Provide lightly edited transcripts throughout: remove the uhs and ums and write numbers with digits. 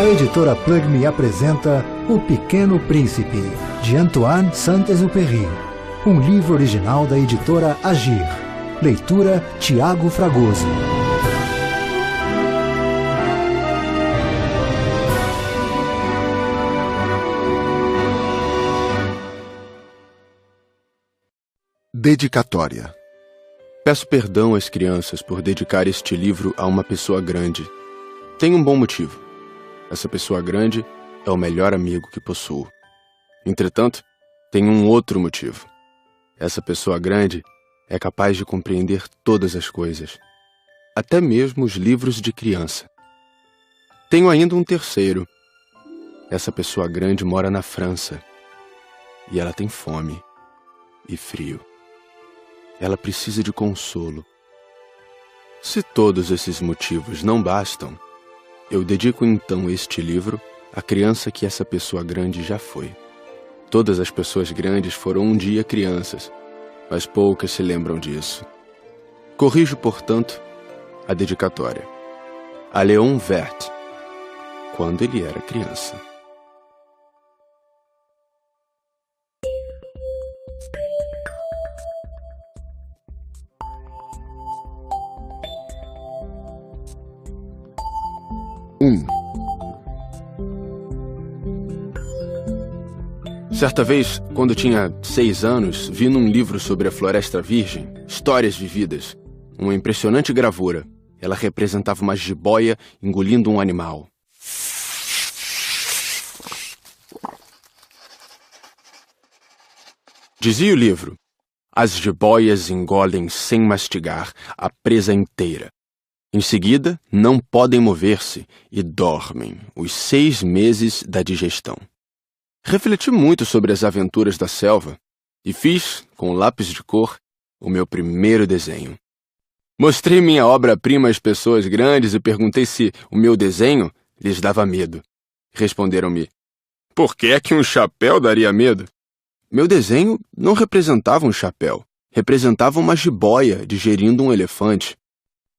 editora Plug Me apresenta O Pequeno Príncipe, de Antoine Saint-Exupéry, um livro original da editora Agir. Leitura Tiago Fragoso. Dedicatória. Peço perdão às crianças por dedicar este livro a uma pessoa grande. Tem um bom motivo. Essa pessoa grande é o melhor amigo que possuo. Entretanto, tem um outro motivo. Essa pessoa grande é capaz de compreender todas as coisas, até mesmo os livros de criança. Tenho ainda um terceiro. Essa pessoa grande mora na França e ela tem fome e frio. Ela precisa de consolo. Se todos esses motivos não bastam, eu dedico então este livro à criança que essa pessoa grande já foi. Todas as pessoas grandes foram um dia crianças, mas poucas se lembram disso. Corrijo, portanto, a dedicatória. A Léon Vert, quando ele era criança. Certa vez, quando tinha 6 anos, vi num livro sobre a Floresta Virgem, Histórias Vividas, uma impressionante gravura. Ela representava uma jiboia engolindo um animal. Dizia o livro: as jiboias engolem sem mastigar a presa inteira. Em seguida, não podem mover-se e dormem os 6 meses da digestão. Refleti muito sobre as aventuras da selva e fiz, com lápis de cor, o meu primeiro desenho. Mostrei minha obra-prima às pessoas grandes e perguntei se o meu desenho lhes dava medo. Responderam-me: por que é que um chapéu daria medo? Meu desenho não representava um chapéu, representava uma jiboia digerindo um elefante.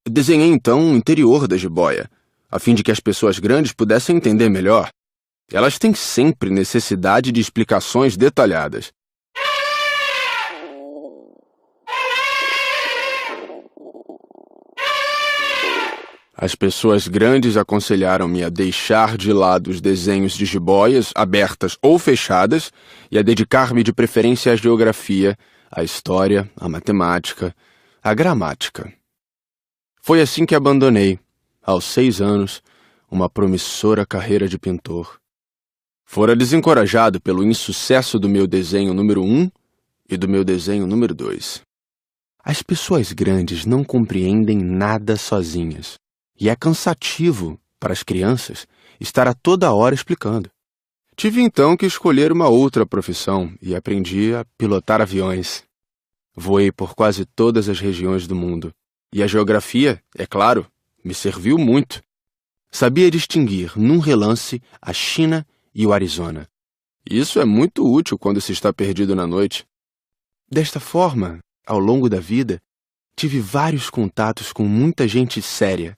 Desenhei então o interior da jiboia, a fim de que as pessoas grandes pudessem entender melhor. Elas têm sempre necessidade de explicações detalhadas. As pessoas grandes aconselharam-me a deixar de lado os desenhos de jiboias, abertas ou fechadas, e a dedicar-me de preferência à geografia, à história, à matemática, à gramática. Foi assim que abandonei, aos 6 anos, uma promissora carreira de pintor. Fora desencorajado pelo insucesso do meu desenho número 1 e do meu desenho número 2. As pessoas grandes não compreendem nada sozinhas, e é cansativo para as crianças estar a toda hora explicando. Tive então que escolher uma outra profissão e aprendi a pilotar aviões. Voei por quase todas as regiões do mundo. E a geografia, é claro, me serviu muito. Sabia distinguir, num relance, a China e o Arizona. Isso é muito útil quando se está perdido na noite. Desta forma, ao longo da vida, tive vários contatos com muita gente séria.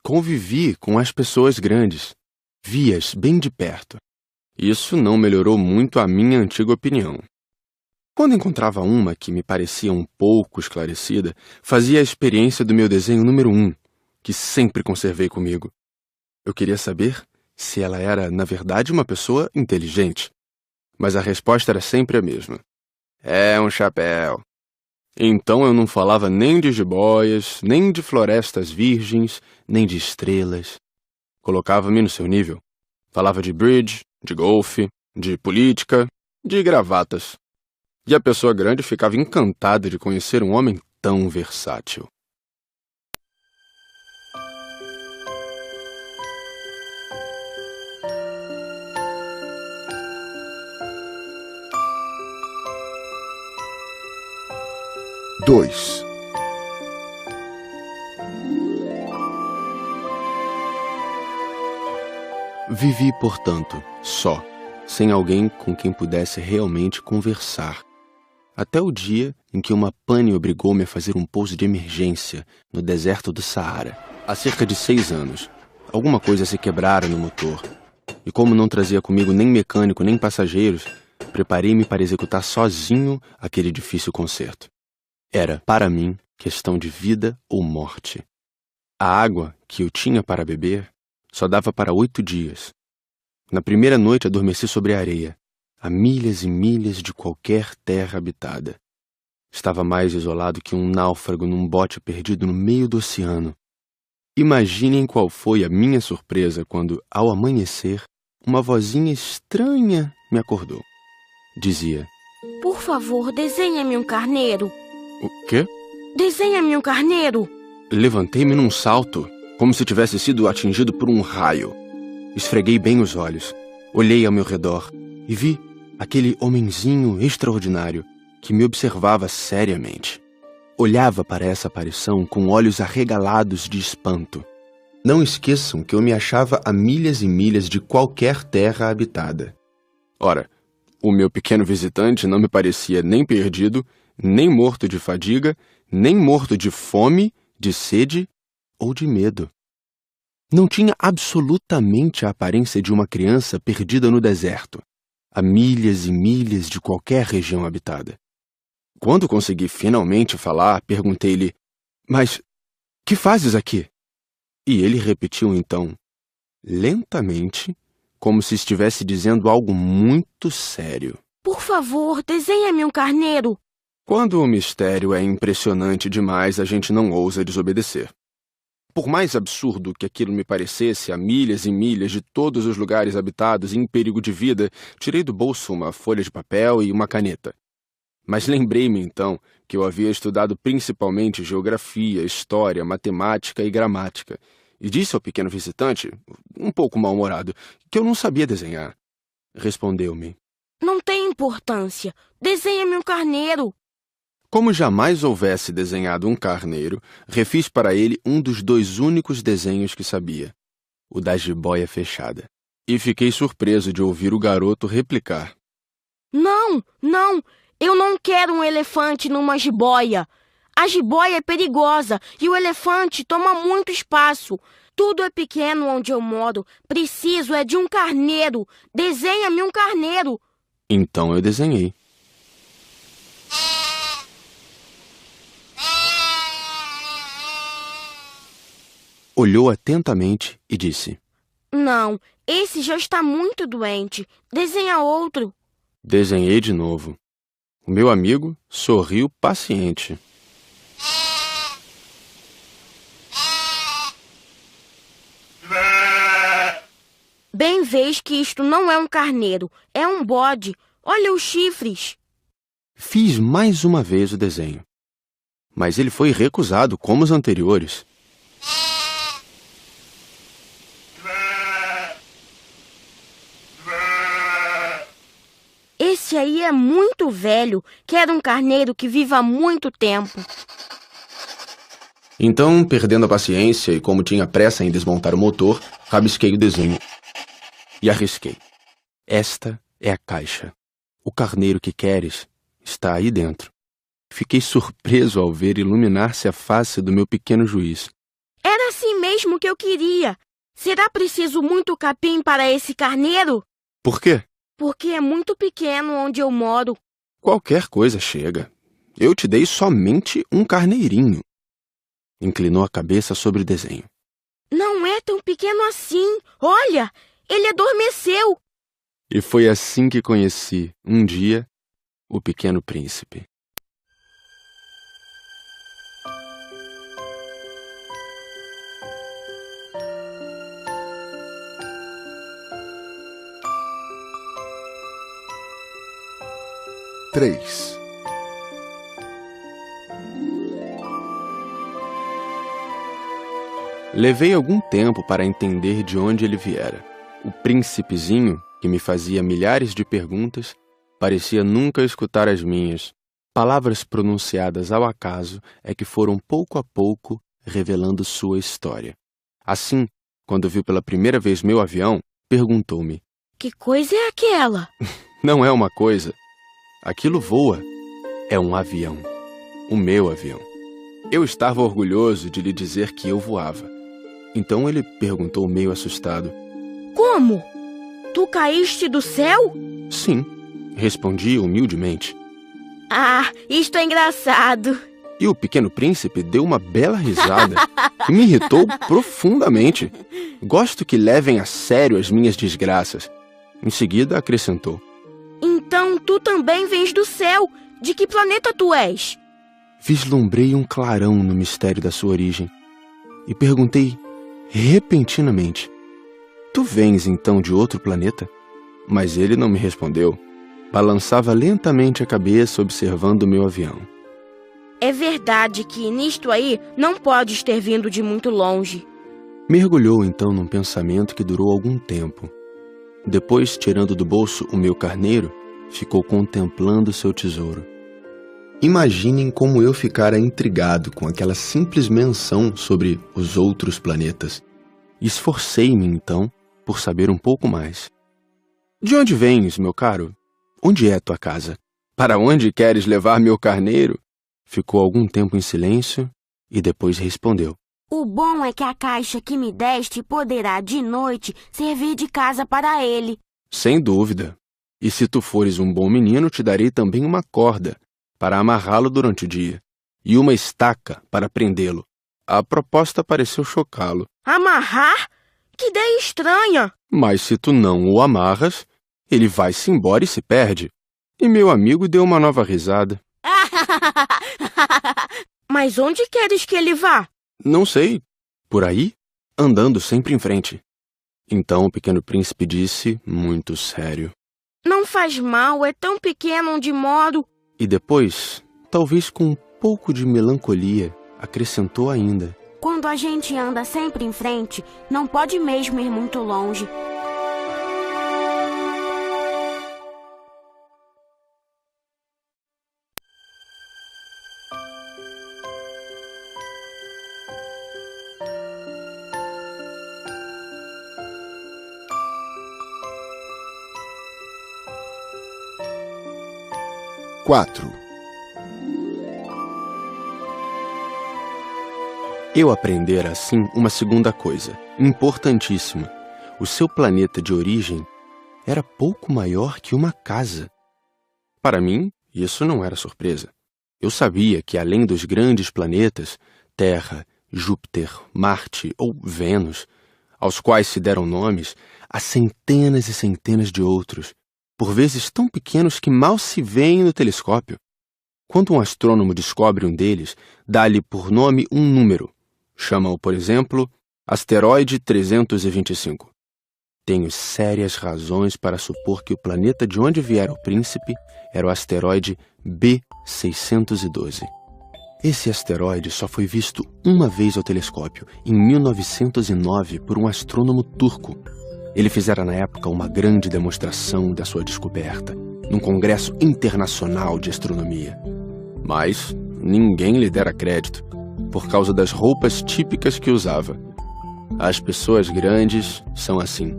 Convivi com as pessoas grandes. Vi-as bem de perto. Isso não melhorou muito a minha antiga opinião. Quando encontrava uma que me parecia um pouco esclarecida, fazia a experiência do meu desenho número 1, que sempre conservei comigo. Eu queria saber se ela era, na verdade, uma pessoa inteligente. Mas a resposta era sempre a mesma. É um chapéu. Então eu não falava nem de jiboias, nem de florestas virgens, nem de estrelas. Colocava-me no seu nível. Falava de bridge, de golfe, de política, de gravatas. E a pessoa grande ficava encantada de conhecer um homem tão versátil. Vivi, portanto, só, sem alguém com quem pudesse realmente conversar. Até o dia em que uma pane obrigou-me a fazer um pouso de emergência no deserto do Saara, há cerca de 6 anos. Alguma coisa se quebrara no motor e como não trazia comigo nem mecânico nem passageiros, preparei-me para executar sozinho aquele difícil concerto. Era, para mim, questão de vida ou morte. A água que eu tinha para beber só dava para 8 dias. Na primeira noite adormeci sobre a areia, a milhas e milhas de qualquer terra habitada. Estava mais isolado que um náufrago num bote perdido no meio do oceano. Imaginem qual foi a minha surpresa quando, ao amanhecer, uma vozinha estranha me acordou. Dizia: Por favor, desenha-me um carneiro. O quê? Desenha-me um carneiro. Levantei-me num salto, como se tivesse sido atingido por um raio. Esfreguei bem os olhos, olhei ao meu redor e vi aquele homenzinho extraordinário que me observava seriamente. Olhava para essa aparição com olhos arregalados de espanto. Não esqueçam que eu me achava a milhas e milhas de qualquer terra habitada. Ora, o meu pequeno visitante não me parecia nem perdido, nem morto de fadiga, nem morto de fome, de sede ou de medo. Não tinha absolutamente a aparência de uma criança perdida no deserto, a milhas e milhas de qualquer região habitada. Quando consegui finalmente falar, perguntei-lhe: Mas que fazes aqui? E ele repetiu então, lentamente, como se estivesse dizendo algo muito sério: Por favor, desenha-me um carneiro. Quando o mistério é impressionante demais, a gente não ousa desobedecer. Por mais absurdo que aquilo me parecesse, a milhas e milhas de todos os lugares habitados e em perigo de vida, tirei do bolso uma folha de papel e uma caneta. Mas lembrei-me, então, que eu havia estudado principalmente geografia, história, matemática e gramática, e disse ao pequeno visitante, um pouco mal-humorado, que eu não sabia desenhar. Respondeu-me: Não tem importância. Desenha-me um carneiro. Como jamais houvesse desenhado um carneiro, refiz para ele um dos 2 únicos desenhos que sabia, o da jiboia fechada. E fiquei surpreso de ouvir o garoto replicar: Não, eu não quero um elefante numa jiboia. A jiboia é perigosa e o elefante toma muito espaço. Tudo é pequeno onde eu moro. Preciso é de um carneiro. Desenha-me um carneiro. Então eu desenhei. Olhou atentamente e disse: Não, esse já está muito doente. Desenha outro. Desenhei de novo. O meu amigo sorriu paciente. Bem vês que isto não é um carneiro, é um bode. Olha os chifres. Fiz mais uma vez o desenho, mas ele foi recusado como os anteriores. Esse aí é muito velho. Quero um carneiro que viva há muito tempo. Então, perdendo a paciência e como tinha pressa em desmontar o motor, rabisquei o desenho e arrisquei. Esta é a caixa. O carneiro que queres está aí dentro. Fiquei surpreso ao ver iluminar-se a face do meu pequeno juiz. Era assim mesmo que eu queria. Será preciso muito capim para esse carneiro? Por quê? Porque é muito pequeno onde eu moro. Qualquer coisa chega. Eu te dei somente um carneirinho. Inclinou a cabeça sobre o desenho. Não é tão pequeno assim. Olha, ele adormeceu. E foi assim que conheci, um dia, o Pequeno Príncipe. Três. Levei algum tempo para entender de onde ele viera. O príncipezinho, que me fazia milhares de perguntas, parecia nunca escutar as minhas. Palavras pronunciadas ao acaso é que foram pouco a pouco revelando sua história. Assim, quando viu pela primeira vez meu avião, perguntou-me: Que coisa é aquela? Não é uma coisa. Aquilo voa. É um avião. O meu avião. Eu estava orgulhoso de lhe dizer que eu voava. Então ele perguntou meio assustado: Como? Tu caíste do céu? Sim, respondi humildemente. Ah, isto é engraçado. E o Pequeno Príncipe deu uma bela risada que me irritou profundamente. Gosto que levem a sério as minhas desgraças. Em seguida, acrescentou. Então tu também vens do céu. De que planeta tu és? Vislumbrei um clarão no mistério da sua origem e perguntei repentinamente. Tu vens então de outro planeta? Mas ele não me respondeu. Balançava lentamente a cabeça observando o meu avião. É verdade que nisto aí não podes ter vindo de muito longe. Mergulhou então num pensamento que durou algum tempo. Depois, tirando do bolso o meu carneiro, ficou contemplando seu tesouro. Imaginem como eu ficara intrigado com aquela simples menção sobre os outros planetas. Esforcei-me então por saber um pouco mais. De onde vens, meu caro? Onde é tua casa? Para onde queres levar meu carneiro? Ficou algum tempo em silêncio e depois respondeu. O bom é que a caixa que me deste poderá, de noite, servir de casa para ele. Sem dúvida. E se tu fores um bom menino, te darei também uma corda para amarrá-lo durante o dia e uma estaca para prendê-lo. A proposta pareceu chocá-lo. Amarrar? Que ideia estranha! Mas se tu não o amarras, ele vai-se embora e se perde. E meu amigo deu uma nova risada. Mas onde queres que ele vá? Não sei. Por aí, andando sempre em frente. Então o Pequeno Príncipe disse, muito sério. Não faz mal, é tão pequeno onde moro. E depois, talvez com um pouco de melancolia, acrescentou ainda. Quando a gente anda sempre em frente, não pode mesmo ir muito longe. Eu aprendera assim uma segunda coisa, importantíssima. O seu planeta de origem era pouco maior que uma casa. Para mim, isso não era surpresa. Eu sabia que além dos grandes planetas, Terra, Júpiter, Marte ou Vênus, aos quais se deram nomes, há centenas e centenas de outros, por vezes tão pequenos que mal se veem no telescópio. Quando um astrônomo descobre um deles, dá-lhe por nome um número. Chama-o, por exemplo, asteroide 325. Tenho sérias razões para supor que o planeta de onde viera o príncipe era o asteroide B612. Esse asteroide só foi visto uma vez ao telescópio, em 1909, por um astrônomo turco. Ele fizera na época uma grande demonstração da sua descoberta, num congresso internacional de astronomia. Mas ninguém lhe dera crédito, por causa das roupas típicas que usava. As pessoas grandes são assim.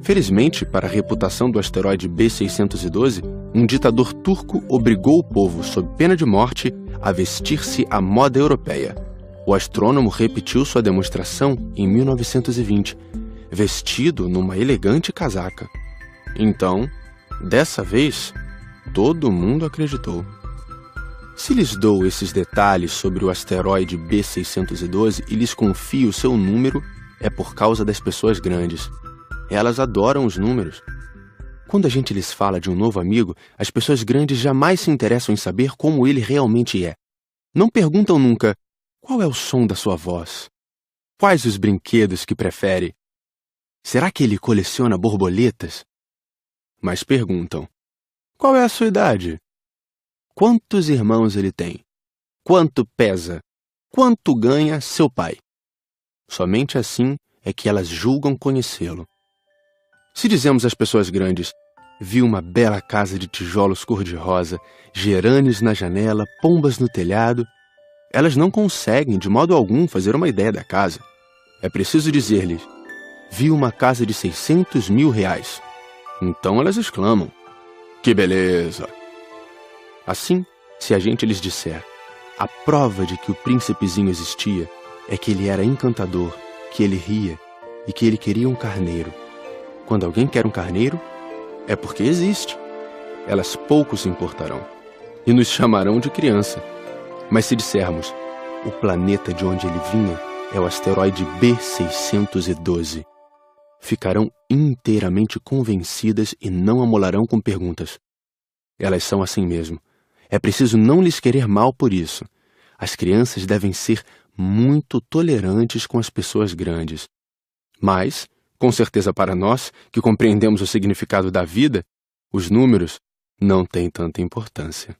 Felizmente, para a reputação do asteroide B612, um ditador turco obrigou o povo, sob pena de morte, a vestir-se à moda europeia. O astrônomo repetiu sua demonstração em 1920, vestido numa elegante casaca. Então, dessa vez, todo mundo acreditou. Se lhes dou esses detalhes sobre o asteroide B612 e lhes confio o seu número, é por causa das pessoas grandes. Elas adoram os números. Quando a gente lhes fala de um novo amigo, as pessoas grandes jamais se interessam em saber como ele realmente é. Não perguntam nunca, qual é o som da sua voz? Quais os brinquedos que prefere? Será que ele coleciona borboletas? Mas perguntam, qual é a sua idade? Quantos irmãos ele tem? Quanto pesa? Quanto ganha seu pai? Somente assim é que elas julgam conhecê-lo. Se dizemos às pessoas grandes, vi uma bela casa de tijolos cor-de-rosa, gerânios na janela, pombas no telhado, elas não conseguem de modo algum fazer uma ideia da casa. É preciso dizer-lhes, vi uma casa de 600 mil reais. Então elas exclamam, que beleza! Assim, se a gente lhes disser, a prova de que o príncipezinho existia é que ele era encantador, que ele ria e que ele queria um carneiro. Quando alguém quer um carneiro, é porque existe. Elas pouco se importarão e nos chamarão de criança. Mas se dissermos, o planeta de onde ele vinha é o asteroide B612, ficarão inteiramente convencidas e não amolarão com perguntas. Elas são assim mesmo. É preciso não lhes querer mal por isso. As crianças devem ser muito tolerantes com as pessoas grandes. Mas, com certeza para nós, que compreendemos o significado da vida, os números não têm tanta importância.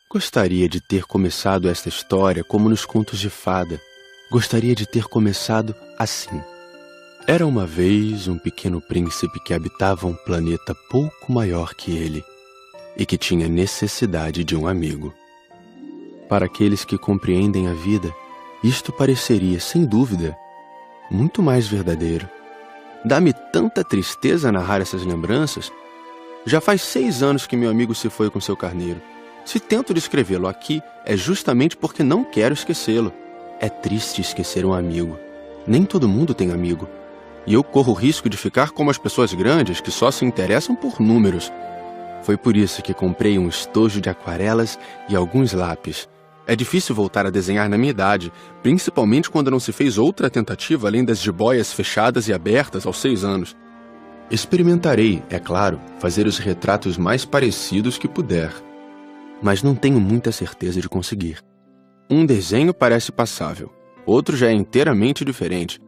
Gostaria de ter começado esta história como nos contos de fada. Gostaria de ter começado assim. Era uma vez um pequeno príncipe que habitava um planeta pouco maior que ele e que tinha necessidade de um amigo. Para aqueles que compreendem a vida, isto pareceria, sem dúvida, muito mais verdadeiro. Dá-me tanta tristeza narrar essas lembranças. Já faz 6 anos que meu amigo se foi com seu carneiro. Se tento descrevê-lo aqui, é justamente porque não quero esquecê-lo. É triste esquecer um amigo. Nem todo mundo tem amigo. E eu corro o risco de ficar como as pessoas grandes que só se interessam por números. Foi por isso que comprei um estojo de aquarelas e alguns lápis. É difícil voltar a desenhar na minha idade, principalmente quando não se fez outra tentativa além das jiboias fechadas e abertas aos 6 anos. Experimentarei, é claro, fazer os retratos mais parecidos que puder. Mas não tenho muita certeza de conseguir. Um desenho parece passável, outro já é inteiramente diferente.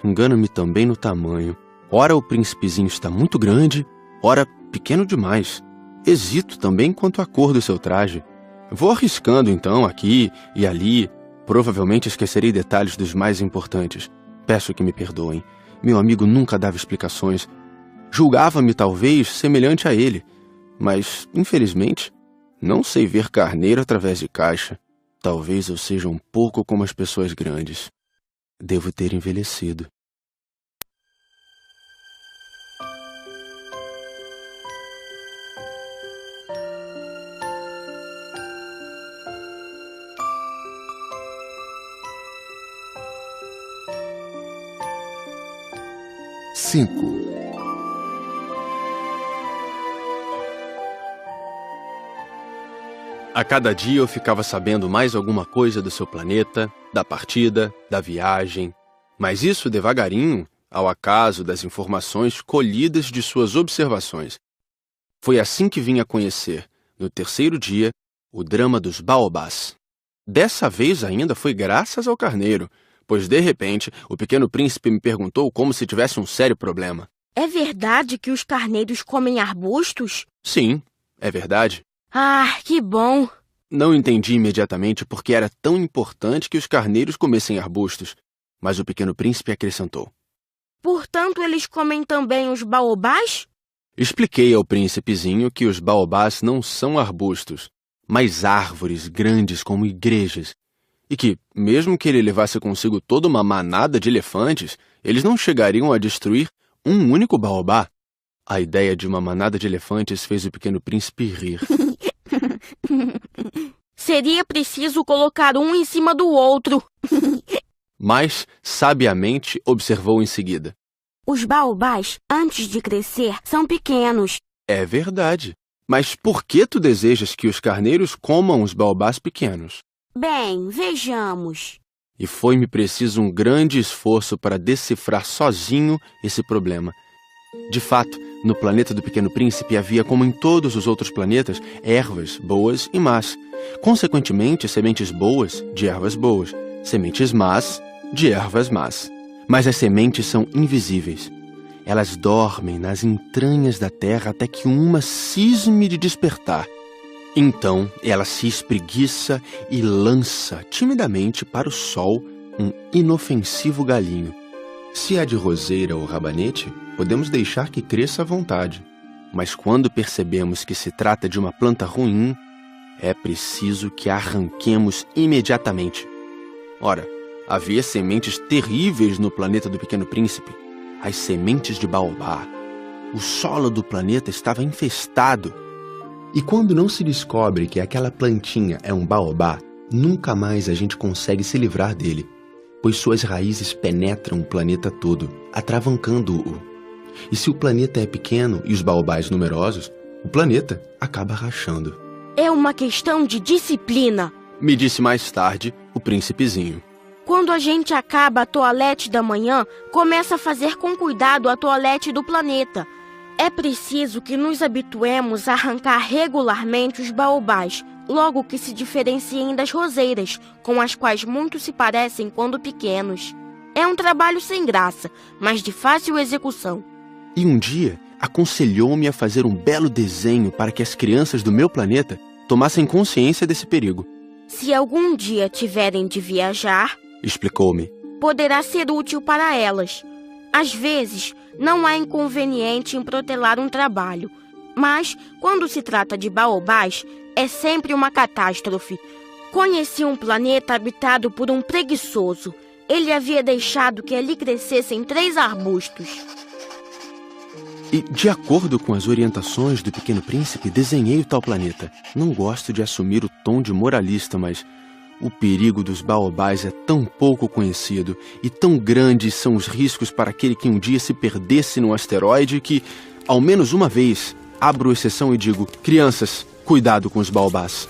Engano-me também no tamanho. Ora o príncipezinho está muito grande, ora pequeno demais. Hesito também quanto à cor do seu traje. Vou arriscando então aqui e ali. Provavelmente esquecerei detalhes dos mais importantes. Peço que me perdoem. Meu amigo nunca dava explicações. Julgava-me talvez semelhante a ele, mas, infelizmente, não sei ver carneiro através de caixa. Talvez eu seja um pouco como as pessoas grandes. Devo ter envelhecido. A cada dia eu ficava sabendo mais alguma coisa do seu planeta, da partida, da viagem. Mas isso devagarinho, ao acaso das informações colhidas de suas observações. Foi assim que vim a conhecer, no 3º dia, o drama dos baobás. Dessa vez ainda foi graças ao carneiro, pois de repente o pequeno príncipe me perguntou como se tivesse um sério problema. É verdade que os carneiros comem arbustos? Sim, é verdade. Ah, que bom! Não entendi imediatamente por que era tão importante que os carneiros comessem arbustos, mas o pequeno príncipe acrescentou. Portanto, eles comem também os baobás? Expliquei ao príncipezinho que os baobás não são arbustos, mas árvores grandes como igrejas, e que, mesmo que ele levasse consigo toda uma manada de elefantes, eles não chegariam a destruir um único baobá. A ideia de uma manada de elefantes fez o pequeno príncipe rir. Seria preciso colocar um em cima do outro. Mas, sabiamente, observou em seguida. Os baobás, antes de crescer, são pequenos. É verdade. Mas por que tu desejas que os carneiros comam os baobás pequenos? Bem, vejamos. E foi-me preciso um grande esforço para decifrar sozinho esse problema. De fato, no planeta do Pequeno Príncipe havia, como em todos os outros planetas, ervas boas e más. Consequentemente, sementes boas de ervas boas, sementes más de ervas más. Mas as sementes são invisíveis. Elas dormem nas entranhas da terra até que uma cisme de despertar. Então, ela se espreguiça e lança timidamente para o sol um inofensivo galinho. Se é de roseira ou rabanete, podemos deixar que cresça à vontade. Mas quando percebemos que se trata de uma planta ruim, é preciso que a arranquemos imediatamente. Ora, havia sementes terríveis no planeta do Pequeno Príncipe. As sementes de baobá. O solo do planeta estava infestado. E quando não se descobre que aquela plantinha é um baobá, nunca mais a gente consegue se livrar dele, pois suas raízes penetram o planeta todo, atravancando-o. E se o planeta é pequeno e os baobás numerosos, o planeta acaba rachando. É uma questão de disciplina, me disse mais tarde o príncipezinho. Quando a gente acaba a toalete da manhã, começa a fazer com cuidado a toalete do planeta. É preciso que nos habituemos a arrancar regularmente os baobás, logo que se diferenciem das roseiras, com as quais muitos se parecem quando pequenos. É um trabalho sem graça, mas de fácil execução. E um dia, aconselhou-me a fazer um belo desenho para que as crianças do meu planeta tomassem consciência desse perigo. Se algum dia tiverem de viajar, explicou-me, poderá ser útil para elas. Às vezes, não há inconveniente em protelar um trabalho, mas, quando se trata de baobás, é sempre uma catástrofe. Conheci um planeta habitado por um preguiçoso. Ele havia deixado que ali crescessem 3 arbustos. E, de acordo com as orientações do Pequeno Príncipe, desenhei o tal planeta. Não gosto de assumir o tom de moralista, mas o perigo dos baobás é tão pouco conhecido e tão grandes são os riscos para aquele que um dia se perdesse num asteroide que, ao menos uma vez, abro exceção e digo: crianças, cuidado com os baobás.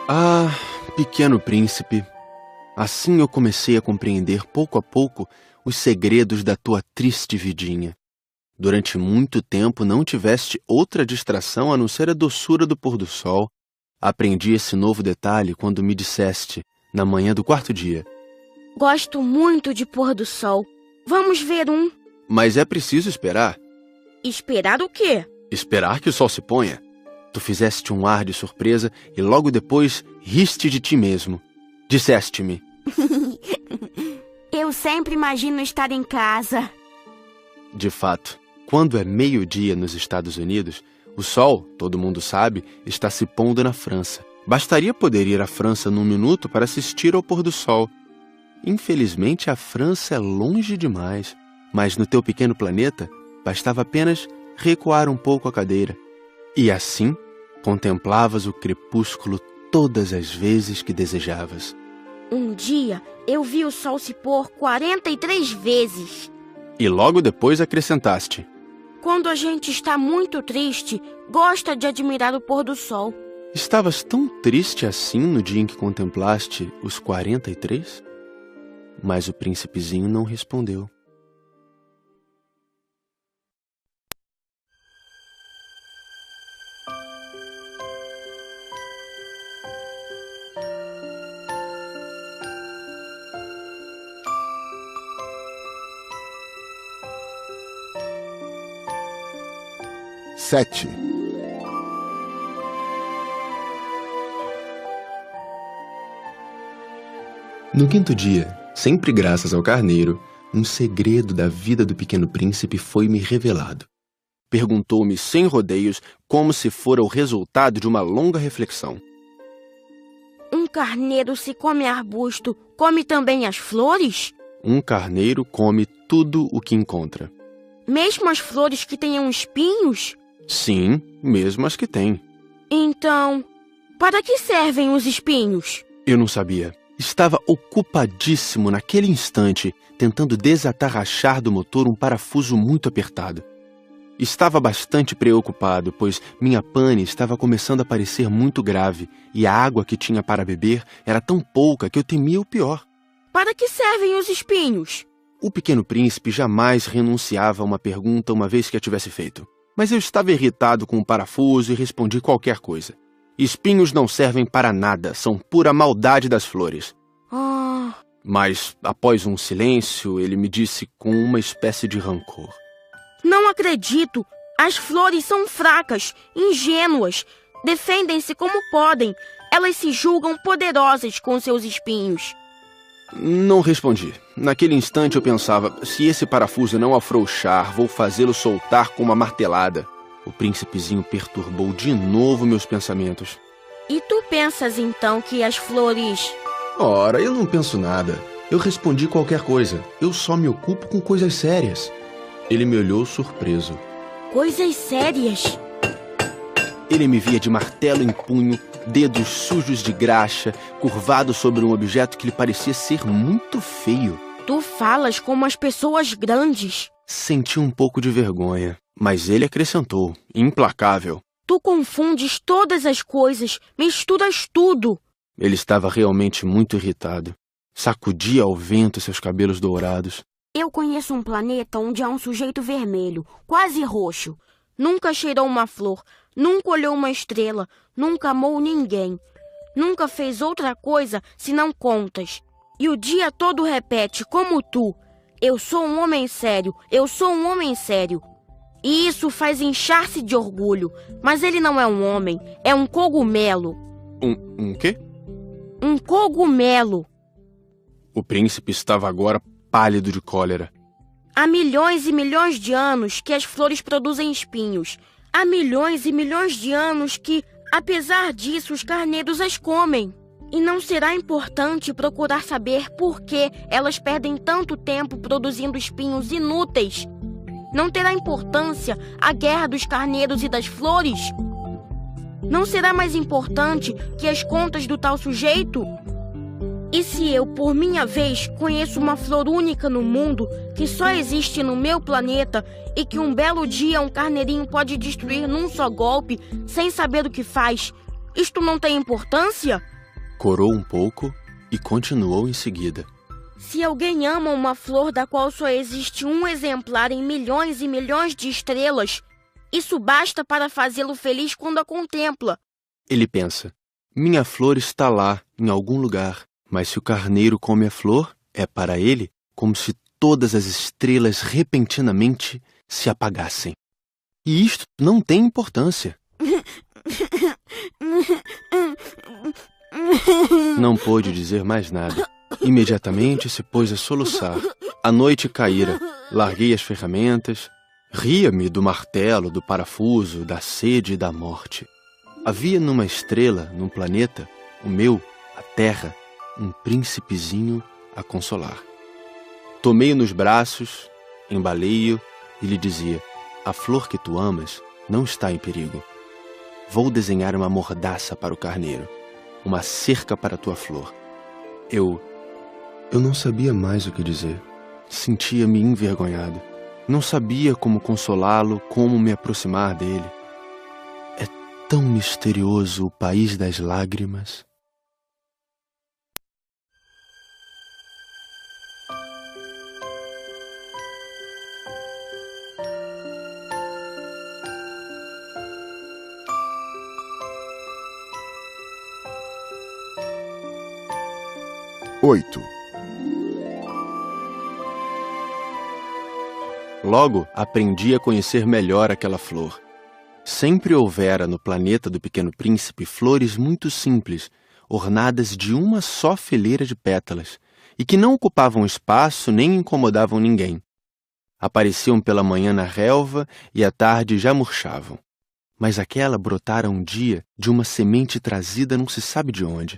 Ah, Pequeno Príncipe, assim eu comecei a compreender pouco a pouco os segredos da tua triste vidinha. Durante muito tempo não tiveste outra distração a não ser a doçura do pôr do sol. Aprendi esse novo detalhe quando me disseste, na manhã do 4º dia: gosto muito de pôr do sol. Vamos ver um. Mas é preciso esperar. Esperar o quê? Esperar que o sol se ponha. Tu fizeste um ar de surpresa e logo depois riste de ti mesmo. Disseste-me: eu sempre imagino estar em casa. De fato, quando é meio-dia nos Estados Unidos, o sol, todo mundo sabe, está se pondo na França. Bastaria poder ir à França num minuto para assistir ao pôr do sol. Infelizmente, a França é longe demais. Mas no teu pequeno planeta, bastava apenas recuar um pouco a cadeira. E assim, contemplavas o crepúsculo todas as vezes que desejavas. Um dia, eu vi o sol se pôr 43 vezes. E logo depois acrescentaste: quando a gente está muito triste, gosta de admirar o pôr do sol. Estavas tão triste assim no dia em que contemplaste os 43? Mas o príncipezinho não respondeu. No 5º dia, sempre graças ao carneiro, um segredo da vida do Pequeno Príncipe foi-me revelado. Perguntou-me sem rodeios, como se fora o resultado de uma longa reflexão: um carneiro, se come arbusto, come também as flores? Um carneiro come tudo o que encontra. Mesmo as flores que tenham espinhos? Sim, mesmo as que têm. Então, para que servem os espinhos? Eu não sabia. Estava ocupadíssimo naquele instante, tentando desatarrachar do motor um parafuso muito apertado. Estava bastante preocupado, pois minha pane estava começando a parecer muito grave e a água que tinha para beber era tão pouca que eu temia o pior. Para que servem os espinhos? O Pequeno Príncipe jamais renunciava a uma pergunta uma vez que a tivesse feito. Mas eu estava irritado com o parafuso e respondi qualquer coisa. Espinhos não servem para nada, são pura maldade das flores. Mas, após um silêncio, ele me disse com uma espécie de rancor: não acredito! As flores são fracas, ingênuas. Defendem-se como podem. Elas se julgam poderosas com seus espinhos. Não respondi. Naquele instante eu pensava, se esse parafuso não afrouxar, vou fazê-lo soltar com uma martelada. O príncipezinho perturbou de novo meus pensamentos. E tu pensas então que as flores... Ora, eu não penso nada. Eu respondi qualquer coisa. Eu só me ocupo com coisas sérias. Ele me olhou surpreso. Coisas sérias? Ele me via de martelo em punho, dedos sujos de graxa, curvado sobre um objeto que lhe parecia ser muito feio. Tu falas como as pessoas grandes. Senti um pouco de vergonha, mas ele acrescentou, implacável. Tu confundes todas as coisas, misturas tudo. Ele estava realmente muito irritado. Sacudia ao vento seus cabelos dourados. Eu conheço um planeta onde há um sujeito vermelho, quase roxo. Nunca cheirou uma flor, nunca olhou uma estrela, nunca amou ninguém. Nunca fez outra coisa senão contas. E o dia todo repete, como tu, eu sou um homem sério, eu sou um homem sério. E isso faz inchar-se de orgulho. Mas ele não é um homem, é um cogumelo. Um quê? Um cogumelo. O príncipe estava agora pálido de cólera. Há milhões e milhões de anos que as flores produzem espinhos. Há milhões e milhões de anos que, apesar disso, os carneiros as comem. E não será importante procurar saber por que elas perdem tanto tempo produzindo espinhos inúteis? Não terá importância a guerra dos carneiros e das flores? Não será mais importante que as contas do tal sujeito? E se eu, por minha vez, conheço uma flor única no mundo, que só existe no meu planeta, e que um belo dia um carneirinho pode destruir num só golpe, sem saber o que faz, isto não tem importância? Corou um pouco e continuou em seguida. Se alguém ama uma flor da qual só existe um exemplar em milhões e milhões de estrelas, isso basta para fazê-lo feliz quando a contempla. Ele pensa, minha flor está lá, em algum lugar. Mas se o carneiro come a flor, é para ele como se todas as estrelas repentinamente se apagassem. E isto não tem importância. Não pôde dizer mais nada. Imediatamente se pôs a soluçar. A noite caíra. Larguei as ferramentas. Ria-me do martelo, do parafuso, da sede e da morte. Havia numa estrela, num planeta, o meu, a Terra, um príncipezinho a consolar. Tomei-o nos braços, embalei-o e lhe dizia, a flor que tu amas não está em perigo. Vou desenhar uma mordaça para o carneiro, uma cerca para a tua flor. Eu não sabia mais o que dizer. Sentia-me envergonhado. Não sabia como consolá-lo, como me aproximar dele. É tão misterioso o país das lágrimas. Logo, aprendi a conhecer melhor aquela flor. Sempre houvera no planeta do Pequeno Príncipe flores muito simples, ornadas de uma só fileira de pétalas, e que não ocupavam espaço nem incomodavam ninguém. Apareciam pela manhã na relva e à tarde já murchavam. Mas aquela brotara um dia de uma semente trazida não se sabe de onde.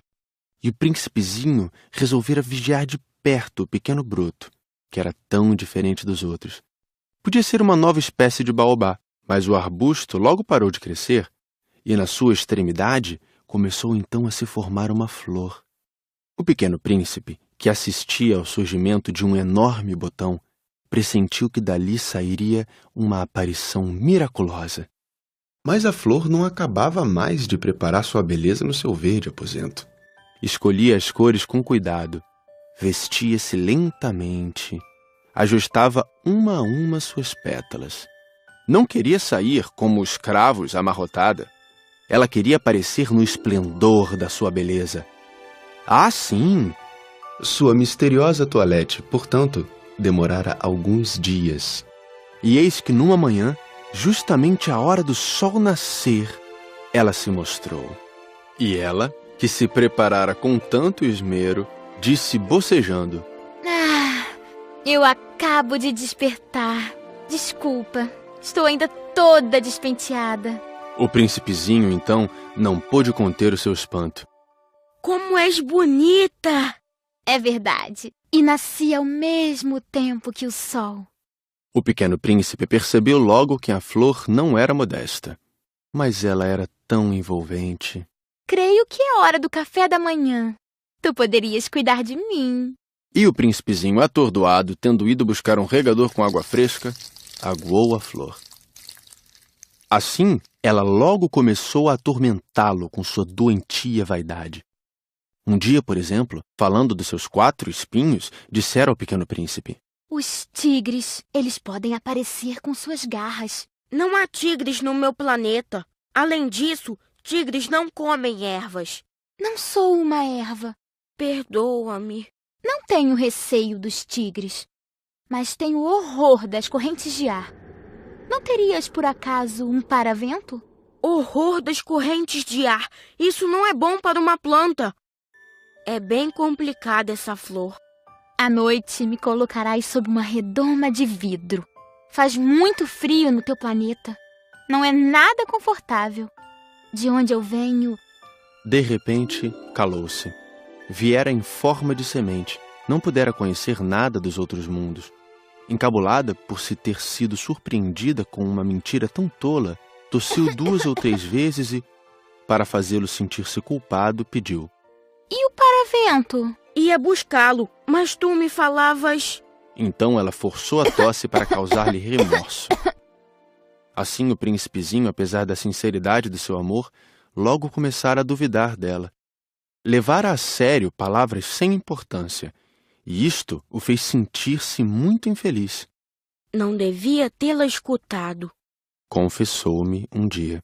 E o príncipezinho resolvera vigiar de perto o pequeno broto, que era tão diferente dos outros. Podia ser uma nova espécie de baobá, mas o arbusto logo parou de crescer, e na sua extremidade começou então a se formar uma flor. O pequeno príncipe, que assistia ao surgimento de um enorme botão, pressentiu que dali sairia uma aparição miraculosa. Mas a flor não acabava mais de preparar sua beleza no seu verde aposento. Escolhia as cores com cuidado, vestia-se lentamente, ajustava uma a uma suas pétalas. Não queria sair como os cravos amarrotada. Ela queria aparecer no esplendor da sua beleza. Ah, sim! Sua misteriosa toilette, portanto, demorara alguns dias. E eis que numa manhã, justamente à hora do sol nascer, ela se mostrou. E ela, que se preparara com tanto esmero, disse bocejando. Eu acabo de despertar. Desculpa, estou ainda toda despenteada. O príncipezinho, então, não pôde conter o seu espanto. Como és bonita! É verdade. E nasci ao mesmo tempo que o sol. O pequeno príncipe percebeu logo que a flor não era modesta. Mas ela era tão envolvente. Creio que é hora do café da manhã. Tu poderias cuidar de mim. E o príncipezinho, atordoado, tendo ido buscar um regador com água fresca, aguou a flor. Assim, ela logo começou a atormentá-lo com sua doentia vaidade. Um dia, por exemplo, falando dos seus 4 espinhos, dissera ao pequeno príncipe: Os tigres, eles podem aparecer com suas garras. Não há tigres no meu planeta. Além disso, tigres não comem ervas. Não sou uma erva. Perdoa-me. Não tenho receio dos tigres, mas tenho horror das correntes de ar. Não terias, por acaso, um paravento? Horror das correntes de ar. Isso não é bom para uma planta. É bem complicada essa flor. À noite me colocarás sob uma redoma de vidro. Faz muito frio no teu planeta. Não é nada confortável. De onde eu venho... De repente, calou-se. Viera em forma de semente. Não pudera conhecer nada dos outros mundos. Encabulada por se ter sido surpreendida com uma mentira tão tola, tossiu 2 ou 3 vezes e, para fazê-lo sentir-se culpado, pediu: E o paravento? Ia buscá-lo, mas tu me falavas... Então ela forçou a tosse para causar-lhe remorso. Assim o príncipezinho, apesar da sinceridade do seu amor, logo começara a duvidar dela. Levara a sério palavras sem importância, e isto o fez sentir-se muito infeliz. Não devia tê-la escutado, confessou-me um dia.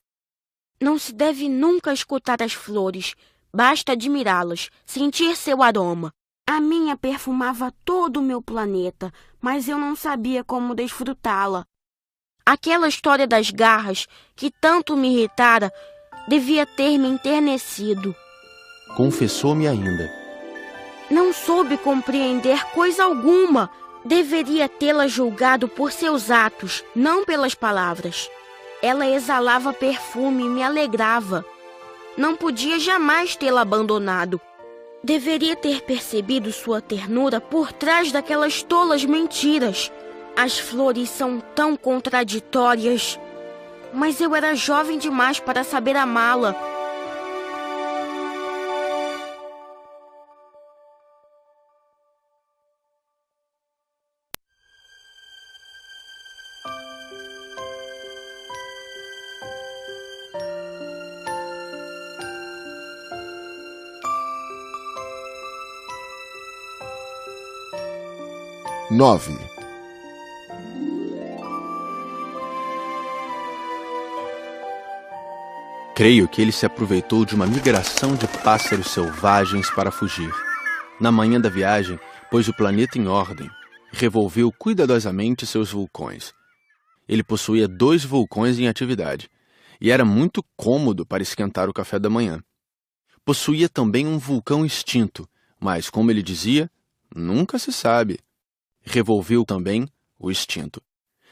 Não se deve nunca escutar as flores, basta admirá-las, sentir seu aroma. A minha perfumava todo o meu planeta, mas eu não sabia como desfrutá-la. Aquela história das garras, que tanto me irritara, devia ter me enternecido. Confessou-me ainda. Não soube compreender coisa alguma. Deveria tê-la julgado por seus atos, não pelas palavras. Ela exalava perfume e me alegrava. Não podia jamais tê-la abandonado. Deveria ter percebido sua ternura por trás daquelas tolas mentiras. As flores são tão contraditórias. Mas eu era jovem demais para saber amá-la. Creio que ele se aproveitou de uma migração de pássaros selvagens para fugir. Na manhã da viagem, pôs o planeta em ordem, revolveu cuidadosamente seus vulcões. Ele possuía 2 vulcões em atividade, e era muito cômodo para esquentar o café da manhã. Possuía também um vulcão extinto, mas, como ele dizia, nunca se sabe. Revolveu também o extinto.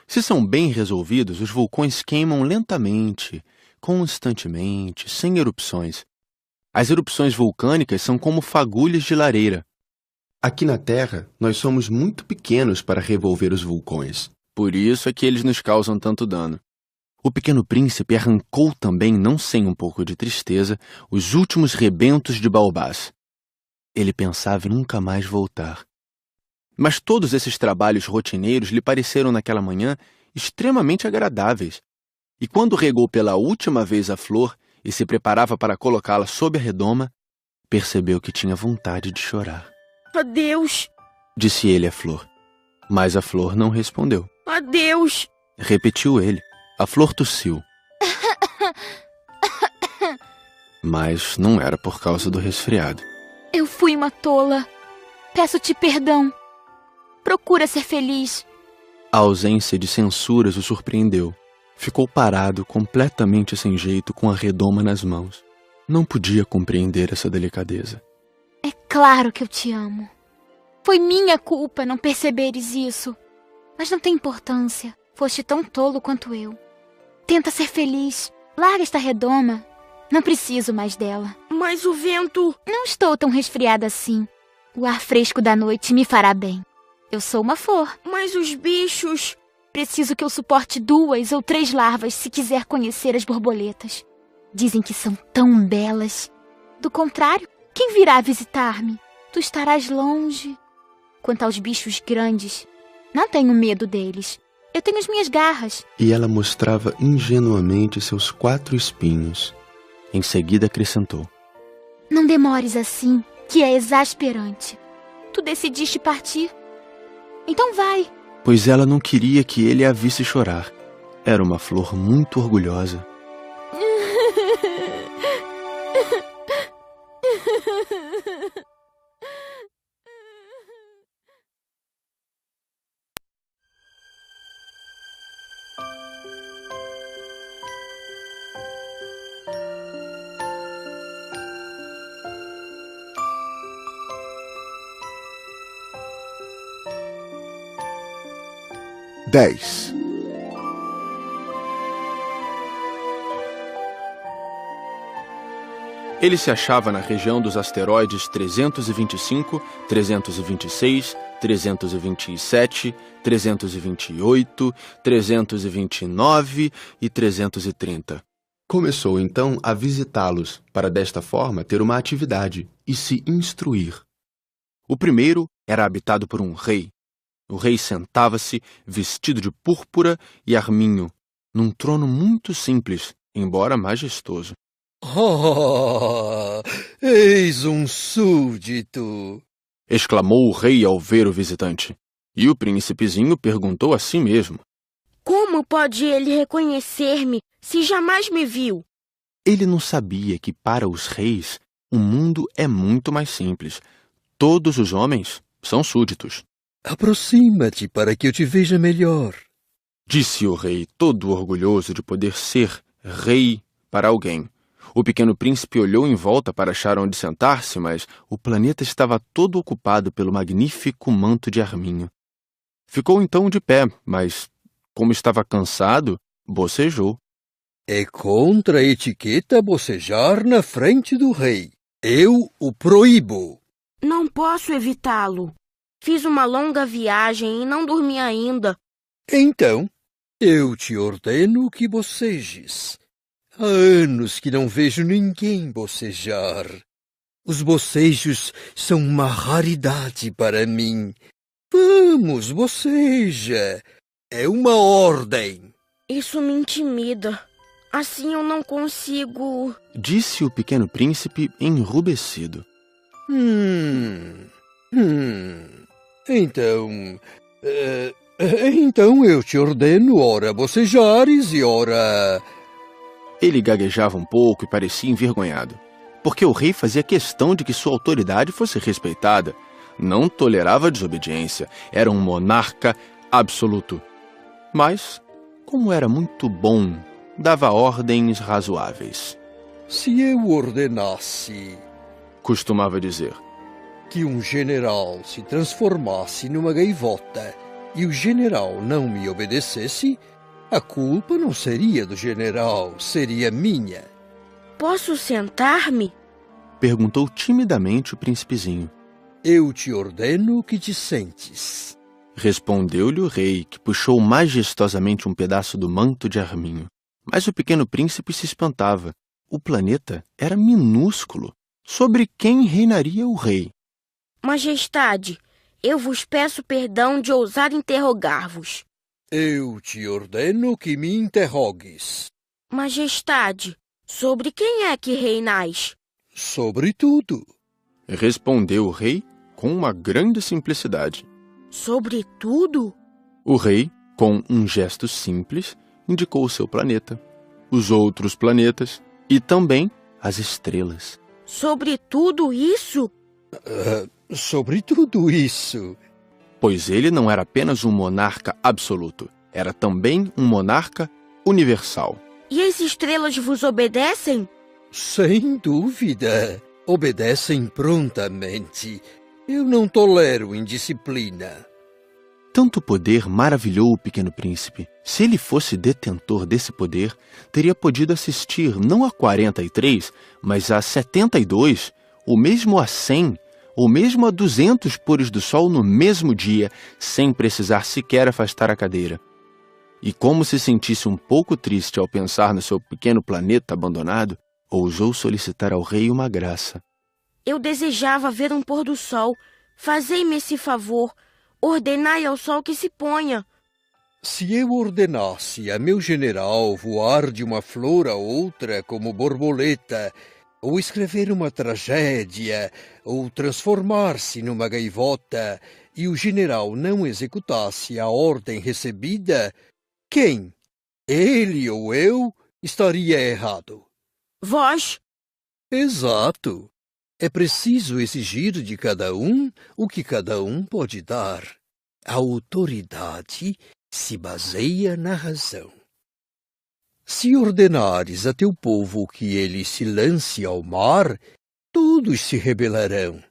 Se são bem resolvidos, os vulcões queimam lentamente, constantemente, sem erupções. As erupções vulcânicas são como fagulhas de lareira. Aqui na Terra, nós somos muito pequenos para revolver os vulcões. Por isso é que eles nos causam tanto dano. O pequeno príncipe arrancou também, não sem um pouco de tristeza, os últimos rebentos de baobás. Ele pensava em nunca mais voltar. Mas todos esses trabalhos rotineiros lhe pareceram naquela manhã extremamente agradáveis. E quando regou pela última vez a flor e se preparava para colocá-la sob a redoma, percebeu que tinha vontade de chorar. Adeus, disse ele à flor. Mas a flor não respondeu. Adeus, repetiu ele. A flor tossiu. Mas não era por causa do resfriado. Eu fui uma tola. Peço-te perdão. Procura ser feliz. A ausência de censuras o surpreendeu. Ficou parado, completamente sem jeito, com a redoma nas mãos. Não podia compreender essa delicadeza. É claro que eu te amo. Foi minha culpa não perceberes isso. Mas não tem importância. Foste tão tolo quanto eu. Tenta ser feliz. Larga esta redoma. Não preciso mais dela. Mas o vento... Não estou tão resfriada assim. O ar fresco da noite me fará bem. Eu sou uma flor. Mas os bichos... Preciso que eu suporte 2 ou 3 larvas se quiser conhecer as borboletas. Dizem que são tão belas. Do contrário, quem virá visitar-me? Tu estarás longe. Quanto aos bichos grandes, não tenho medo deles. Eu tenho as minhas garras. E ela mostrava ingenuamente seus 4 espinhos. Em seguida acrescentou: Não demores assim, que é exasperante. Tu decidiste partir. Então vai. Pois ela não queria que ele a visse chorar. Era uma flor muito orgulhosa. Ele se achava na região dos asteroides 325, 326, 327, 328, 329 e 330. Começou então a visitá-los, para desta forma ter uma atividade e se instruir. O primeiro era habitado por um rei. O rei sentava-se, vestido de púrpura e arminho, num trono muito simples, embora majestoso. Oh, eis um súdito! Exclamou o rei ao ver o visitante. E o príncipezinho perguntou a si mesmo: Como pode ele reconhecer-me se jamais me viu? Ele não sabia que para os reis o mundo é muito mais simples. Todos os homens são súditos. Aproxima-te para que eu te veja melhor, disse o rei, todo orgulhoso de poder ser rei para alguém. O pequeno príncipe olhou em volta para achar onde sentar-se, mas o planeta estava todo ocupado pelo magnífico manto de arminho. Ficou então de pé, mas, como estava cansado, bocejou. É contra a etiqueta bocejar na frente do rei. Eu o proíbo. Não posso evitá-lo. Fiz uma longa viagem e não dormi ainda. Então, eu te ordeno que bocejes. Há anos que não vejo ninguém bocejar. Os bocejos são uma raridade para mim. Vamos, boceja. É uma ordem. Isso me intimida. Assim eu não consigo... Disse o pequeno príncipe enrubescido. Então eu te ordeno, ora bocejares e ora... Ele gaguejava um pouco e parecia envergonhado, porque o rei fazia questão de que sua autoridade fosse respeitada. Não tolerava desobediência, era um monarca absoluto. Mas, como era muito bom, dava ordens razoáveis. Se eu ordenasse, costumava dizer, que um general se transformasse numa gaivota e o general não me obedecesse, a culpa não seria do general, seria minha. Posso sentar-me? Perguntou timidamente o príncipezinho. Eu te ordeno que te sentes. Respondeu-lhe o rei, que puxou majestosamente um pedaço do manto de arminho. Mas o pequeno príncipe se espantava. O planeta era minúsculo. Sobre quem reinaria o rei? Majestade, eu vos peço perdão de ousar interrogar-vos. Eu te ordeno que me interrogues. Majestade, sobre quem é que reinais? Sobre tudo. Respondeu o rei com uma grande simplicidade. Sobre tudo? O rei, com um gesto simples, indicou o seu planeta, os outros planetas e também as estrelas. Sobre tudo isso? Sobre tudo isso. Pois ele não era apenas um monarca absoluto, era também um monarca universal. E as estrelas vos obedecem? Sem dúvida. Obedecem prontamente. Eu não tolero indisciplina. Tanto poder maravilhou o Pequeno Príncipe. Se ele fosse detentor desse poder, teria podido assistir não a 43, mas a 72, ou mesmo a 100, ou mesmo a 200 pôres do sol no mesmo dia, sem precisar sequer afastar a cadeira. E como se sentisse um pouco triste ao pensar no seu pequeno planeta abandonado, ousou solicitar ao rei uma graça. Eu desejava ver um pôr do sol. Fazei-me esse favor. Ordenai ao sol que se ponha. Se eu ordenasse a meu general voar de uma flor a outra como borboleta, ou escrever uma tragédia, ou transformar-se numa gaivota, e o general não executasse a ordem recebida, quem, ele ou eu, estaria errado? Vós? Exato. É preciso exigir de cada um o que cada um pode dar. A autoridade se baseia na razão. Se ordenares a teu povo que ele se lance ao mar, todos se rebelarão.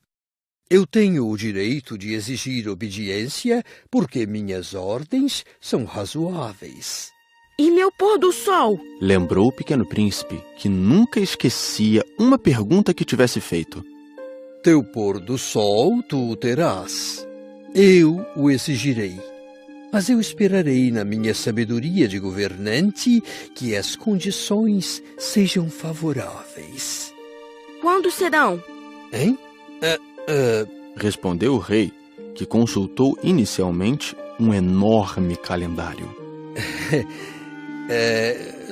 Eu tenho o direito de exigir obediência porque minhas ordens são razoáveis. E meu pôr do sol? Lembrou o Pequeno Príncipe que nunca esquecia uma pergunta que tivesse feito. Teu pôr do sol tu o terás. Eu o exigirei. Mas eu esperarei na minha sabedoria de governante que as condições sejam favoráveis. Quando serão? Hein? Respondeu o rei, que consultou inicialmente um enorme calendário.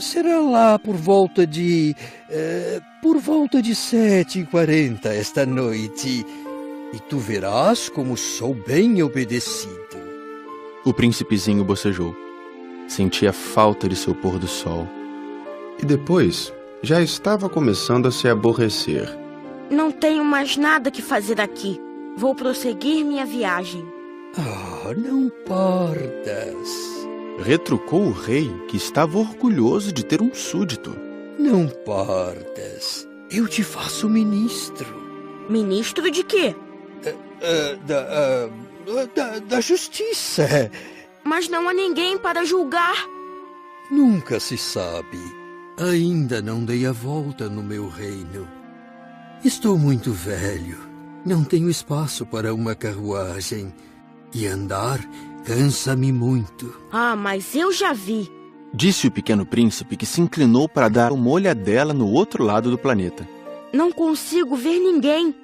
Será lá por volta de 7h40 esta noite, e tu verás como sou bem obedecido. O príncipezinho bocejou. Sentia falta de seu pôr do sol. E depois, já estava começando a se aborrecer. Não tenho mais nada que fazer aqui. Vou prosseguir minha viagem. Não partas. Retrucou o rei, que estava orgulhoso de ter um súdito. Não partas. Eu te faço ministro. Ministro de quê? Da justiça. Mas não há ninguém para julgar. Nunca se sabe. Ainda não dei a volta no meu reino. Estou muito velho. Não tenho espaço para uma carruagem. E andar cansa-me muito. Mas eu já vi. Disse o Pequeno Príncipe, que se inclinou para dar uma olhadela no outro lado do planeta. Não consigo ver ninguém.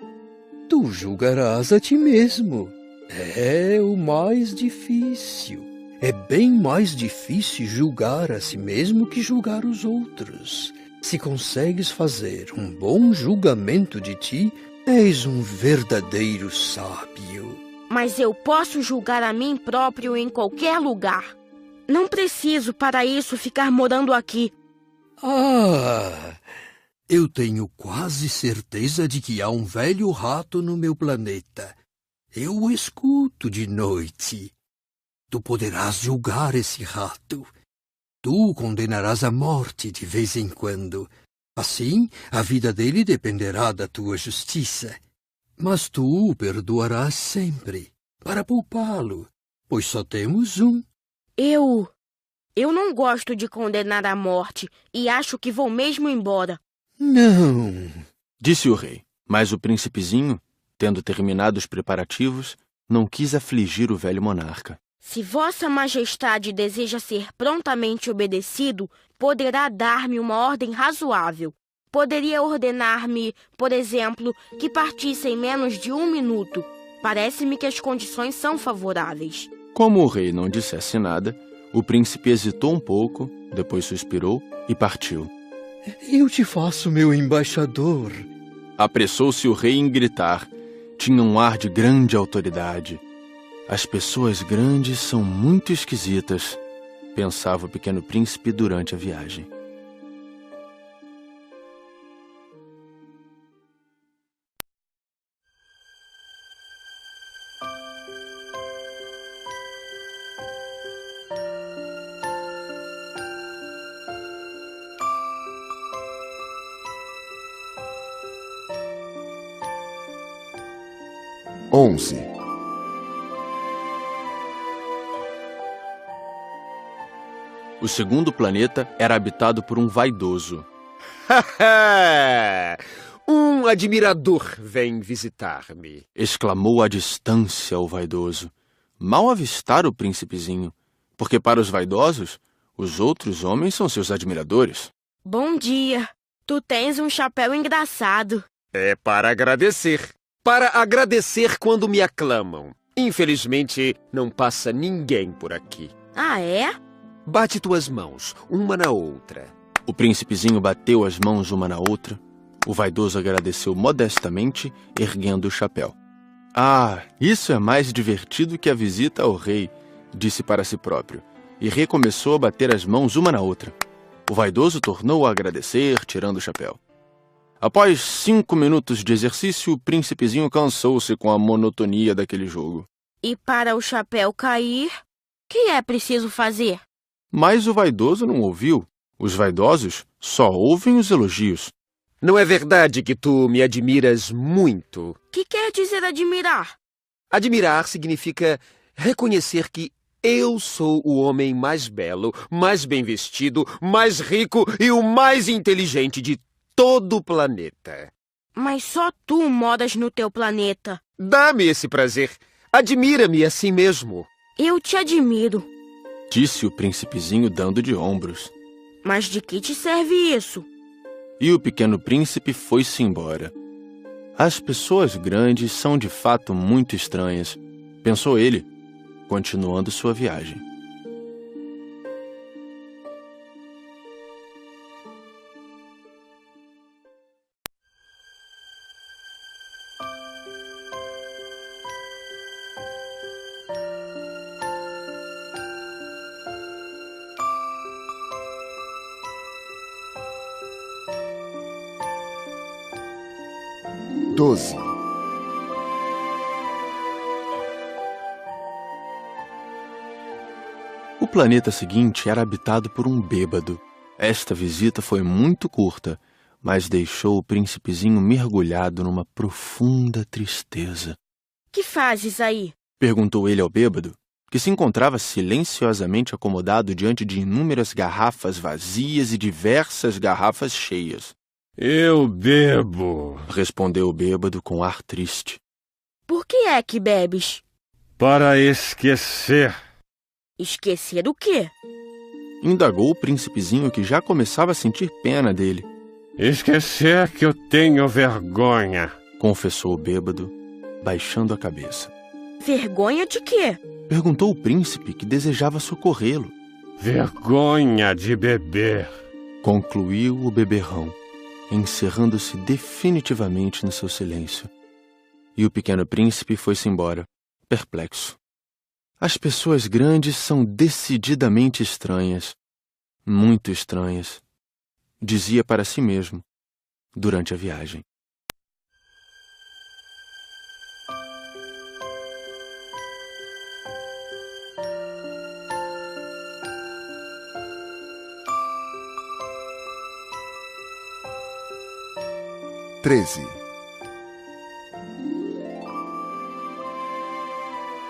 Tu julgarás a ti mesmo. É o mais difícil. É bem mais difícil julgar a si mesmo que julgar os outros. Se consegues fazer um bom julgamento de ti, és um verdadeiro sábio. Mas eu posso julgar a mim próprio em qualquer lugar. Não preciso, para isso, ficar morando aqui. Eu tenho quase certeza de que há um velho rato no meu planeta. Eu o escuto de noite. Tu poderás julgar esse rato. Tu o condenarás à morte de vez em quando. Assim, a vida dele dependerá da tua justiça. Mas tu o perdoarás sempre, para poupá-lo, pois só temos um. Eu não gosto de condenar à morte e acho que vou mesmo embora. Não, disse o rei, mas o príncipezinho, tendo terminado os preparativos, não quis afligir o velho monarca. Se Vossa Majestade deseja ser prontamente obedecido, poderá dar-me uma ordem razoável. Poderia ordenar-me, por exemplo, que partisse em menos de 1 minuto. Parece-me que as condições são favoráveis. Como o rei não dissesse nada, o príncipe hesitou um pouco, depois suspirou e partiu. Eu te faço meu embaixador. Apressou-se o rei em gritar. Tinha um ar de grande autoridade. As pessoas grandes são muito esquisitas, pensava o Pequeno Príncipe durante a viagem. 11. O segundo planeta era habitado por um vaidoso. Um admirador vem visitar-me. Exclamou à distância o vaidoso. Mal avistar o príncipezinho, porque para os vaidosos, os outros homens são seus admiradores. Bom dia. Tu tens um chapéu engraçado. É para agradecer. Para agradecer quando me aclamam. Infelizmente, não passa ninguém por aqui. Ah, é? Bate tuas mãos, uma na outra. O príncipezinho bateu as mãos uma na outra. O vaidoso agradeceu modestamente, erguendo o chapéu. Ah, isso é mais divertido que a visita ao rei, disse para si próprio, e recomeçou a bater as mãos uma na outra. O vaidoso tornou a agradecer, tirando o chapéu. Após 5 minutos de exercício, o príncipezinho cansou-se com a monotonia daquele jogo. E para o chapéu cair, o que é preciso fazer? Mas o vaidoso não ouviu. Os vaidosos só ouvem os elogios. Não é verdade que tu me admiras muito? O que quer dizer admirar? Admirar significa reconhecer que eu sou o homem mais belo, mais bem vestido, mais rico e o mais inteligente de todo o planeta. Mas só tu moras no teu planeta. Dá-me esse prazer. Admira-me assim mesmo. Eu te admiro. Disse o príncipezinho dando de ombros. Mas de que te serve isso? E o pequeno príncipe foi-se embora. As pessoas grandes são de fato muito estranhas, pensou ele, continuando sua viagem. Doze. O planeta seguinte era habitado por um bêbado. Esta visita foi muito curta, mas deixou o príncipezinho mergulhado numa profunda tristeza. Que fazes aí? Perguntou ele ao bêbado, que se encontrava silenciosamente acomodado diante de inúmeras garrafas vazias e diversas garrafas cheias. Eu bebo, respondeu o bêbado com ar triste. Por que é que bebes? para esquecer. Esquecer o quê? Indagou o príncipezinho, que já começava a sentir pena dele. Esquecer que eu tenho vergonha. Confessou o bêbado, baixando a cabeça. Vergonha de quê? Perguntou o príncipe, que desejava socorrê-lo. Vergonha de beber. Concluiu o beberrão, encerrando-se definitivamente no seu silêncio. E o pequeno príncipe foi-se embora, perplexo. As pessoas grandes são decididamente estranhas, muito estranhas, dizia para si mesmo, durante a viagem.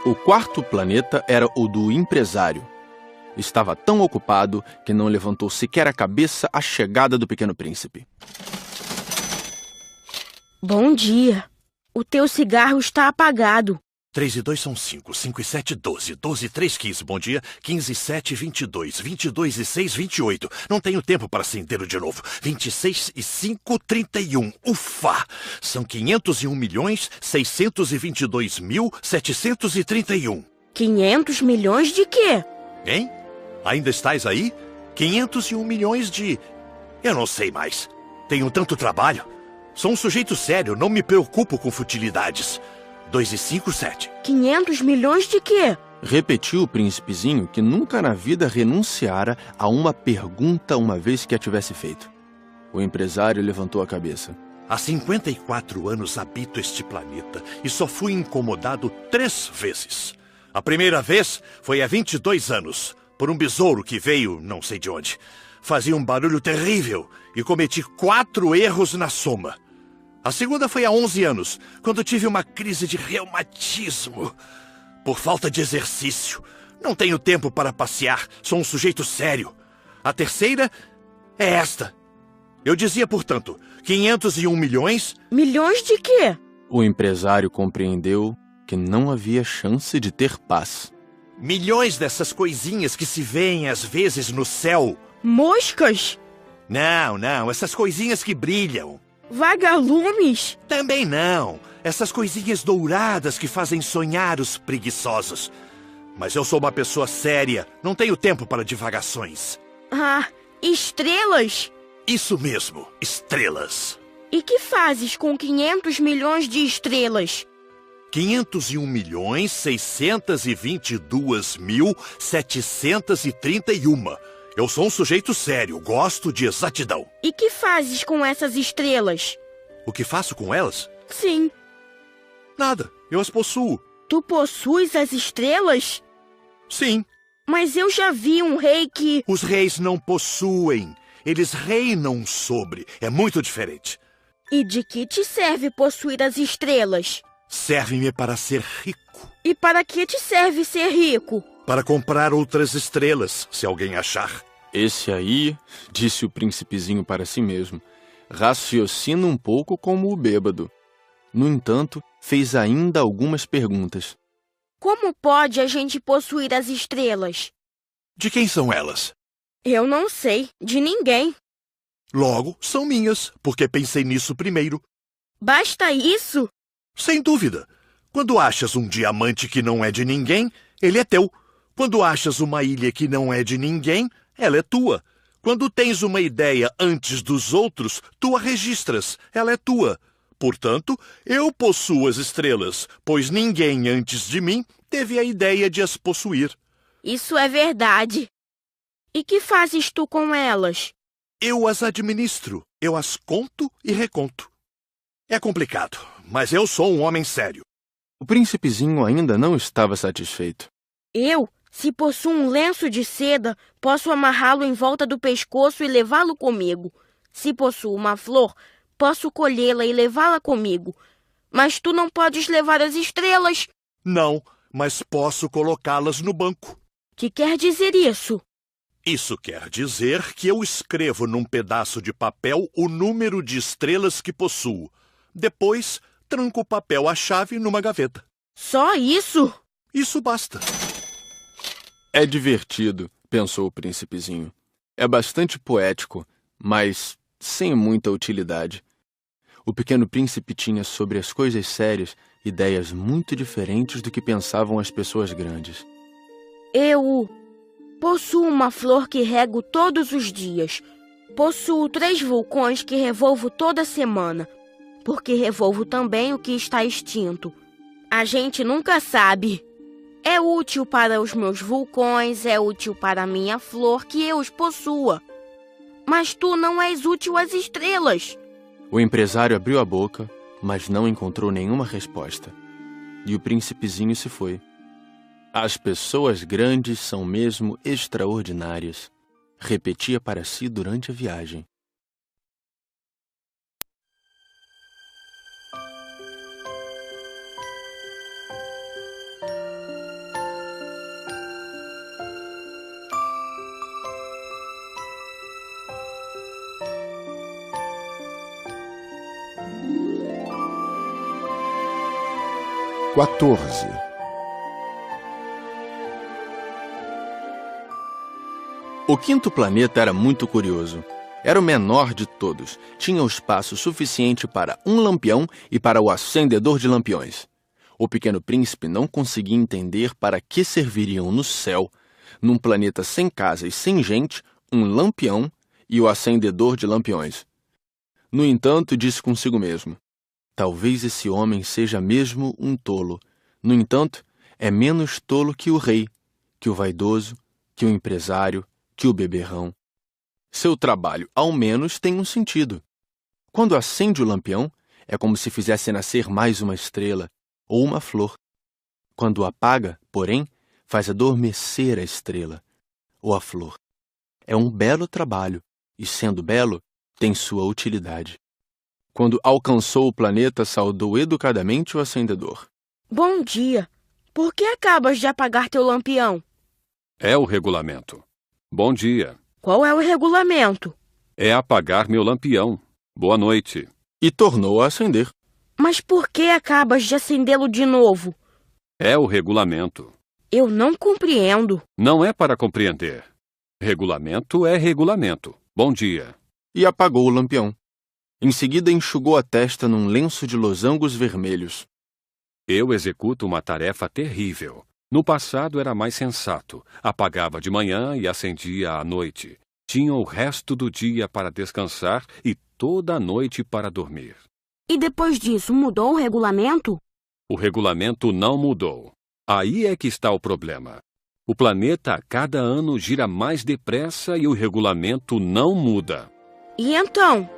O quarto planeta era o do empresário. Estava tão ocupado que não levantou sequer a cabeça à chegada do pequeno príncipe. Bom dia. O teu cigarro está apagado. 3 e 2 são 5, 5 e 7, 12, 12 e 3, 15, bom dia, 15 e 7, 22, 22 e 6, 28, não tenho tempo para acendê-lo de novo, 26 e 5, 31, ufa, são 501.622.731. 500 milhões de quê? Hein? Ainda estás aí? 501 milhões de... Eu não sei mais, tenho tanto trabalho, sou um sujeito sério, não me preocupo com futilidades. 2 e 5, 7. 500 milhões de quê? Repetiu o príncipezinho, que nunca na vida renunciara a uma pergunta uma vez que a tivesse feito. O empresário levantou a cabeça. Há 54 anos habito este planeta e só fui incomodado 3 vezes. A primeira vez foi há 22 anos, por um besouro que veio não sei de onde. Fazia um barulho terrível e cometi 4 erros na soma. A segunda foi há 11 anos, quando tive uma crise de reumatismo. Por falta de exercício. Não tenho tempo para passear, sou um sujeito sério. A terceira é esta. Eu dizia, portanto, 501 milhões... Milhões de quê? O empresário compreendeu que não havia chance de ter paz. Milhões dessas coisinhas que se veem às vezes no céu. Moscas? Não, essas coisinhas que brilham. Vagalumes? Também não. Essas coisinhas douradas que fazem sonhar os preguiçosos. Mas eu sou uma pessoa séria, não tenho tempo para divagações. Ah, estrelas? Isso mesmo, estrelas. E que fazes com 500 milhões de estrelas? 501.622.731. Eu sou um sujeito sério, gosto de exatidão. E que fazes com essas estrelas? O que faço com elas? Sim. Nada, eu as possuo. Tu possuis as estrelas? Sim. Mas eu já vi um rei que... Os reis não possuem, eles reinam sobre. É muito diferente. E de que te serve possuir as estrelas? Serve-me para ser rico. E para que te serve ser rico? Para comprar outras estrelas, se alguém achar. Esse aí, disse o príncipezinho para si mesmo, raciocina um pouco como o bêbado. No entanto, fez ainda algumas perguntas. Como pode a gente possuir as estrelas? De quem são elas? Eu não sei, de ninguém. Logo, são minhas, porque pensei nisso primeiro. Basta isso? Sem dúvida. Quando achas um diamante que não é de ninguém, ele é teu. Quando achas uma ilha que não é de ninguém, ela é tua. Quando tens uma ideia antes dos outros, tu a registras, ela é tua. Portanto, eu possuo as estrelas, pois ninguém antes de mim teve a ideia de as possuir. Isso é verdade. E que fazes tu com elas? Eu as administro, eu as conto e reconto. É complicado, mas eu sou um homem sério. O príncipezinho ainda não estava satisfeito. Eu, se possuo um lenço de seda, posso amarrá-lo em volta do pescoço e levá-lo comigo. Se possuo uma flor, posso colhê-la e levá-la comigo. Mas tu não podes levar as estrelas. Não, mas posso colocá-las no banco. Que quer dizer isso? Isso quer dizer que eu escrevo num pedaço de papel o número de estrelas que possuo. Depois, tranco o papel à chave numa gaveta. Só isso? Isso basta. É divertido, pensou o príncipezinho. É bastante poético, mas sem muita utilidade. O pequeno príncipe tinha sobre as coisas sérias ideias muito diferentes do que pensavam as pessoas grandes. Eu possuo uma flor que rego todos os dias. Possuo 3 vulcões que revolvo toda semana, porque revolvo também o que está extinto. A gente nunca sabe. É útil para os meus vulcões, é útil para a minha flor que eu os possua. Mas tu não és útil às estrelas. O empresário abriu a boca, mas não encontrou nenhuma resposta. E o príncipezinho se foi. As pessoas grandes são mesmo extraordinárias, repetia para si durante a viagem. O quinto planeta era muito curioso. Era o menor de todos. Tinha o espaço suficiente para um lampião e para o acendedor de lampiões. O pequeno príncipe não conseguia entender para que serviriam no céu, num planeta sem casa e sem gente, um lampião e o acendedor de lampiões. No entanto, disse consigo mesmo: talvez esse homem seja mesmo um tolo. No entanto, é menos tolo que o rei, que o vaidoso, que o empresário, que o beberrão. Seu trabalho, ao menos, tem um sentido. Quando acende o lampião, é como se fizesse nascer mais uma estrela ou uma flor. Quando apaga, porém, faz adormecer a estrela ou a flor. É um belo trabalho, e sendo belo, tem sua utilidade. Quando alcançou o planeta, saudou educadamente o acendedor. Bom dia. Por que acabas de apagar teu lampião? É o regulamento. Bom dia. Qual é o regulamento? É apagar meu lampião. Boa noite. E tornou a acender. Mas por que acabas de acendê-lo de novo? É o regulamento. Eu não compreendo. Não é para compreender. Regulamento é regulamento. Bom dia. E apagou o lampião. Em seguida, enxugou a testa num lenço de losangos vermelhos. Eu executo uma tarefa terrível. No passado era mais sensato. Apagava de manhã e acendia à noite. Tinha o resto do dia para descansar e toda a noite para dormir. E depois disso, mudou o regulamento? O regulamento não mudou. Aí é que está o problema. O planeta a cada ano gira mais depressa e o regulamento não muda. E então?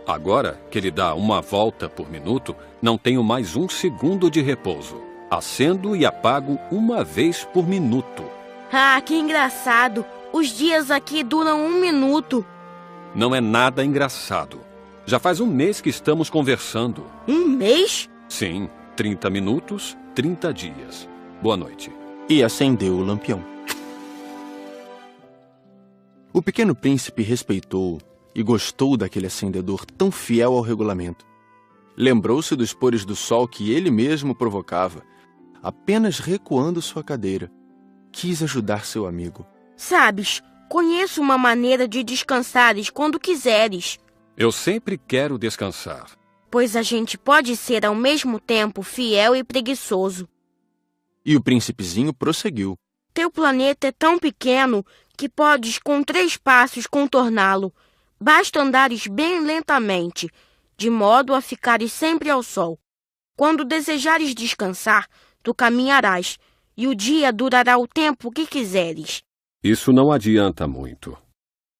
Agora que ele dá uma volta por minuto, não tenho mais 1 segundo de repouso. Acendo e apago uma vez por minuto. Ah, que engraçado! Os dias aqui duram 1 minuto. Não é nada engraçado. Já faz 1 mês que estamos conversando. 1 mês? Sim, 30 minutos, 30 dias. Boa noite. E acendeu o lampião. O pequeno príncipe respeitou-o e gostou daquele acendedor tão fiel ao regulamento. Lembrou-se dos pores do sol que ele mesmo provocava, apenas recuando sua cadeira. Quis ajudar seu amigo. Sabes, conheço uma maneira de descansares quando quiseres. Eu sempre quero descansar. Pois a gente pode ser ao mesmo tempo fiel e preguiçoso. E o príncipezinho prosseguiu. Teu planeta é tão pequeno que podes com 3 passos contorná-lo. Basta andares bem lentamente, de modo a ficares sempre ao sol. Quando desejares descansar, tu caminharás, e o dia durará o tempo que quiseres. Isso não adianta muito.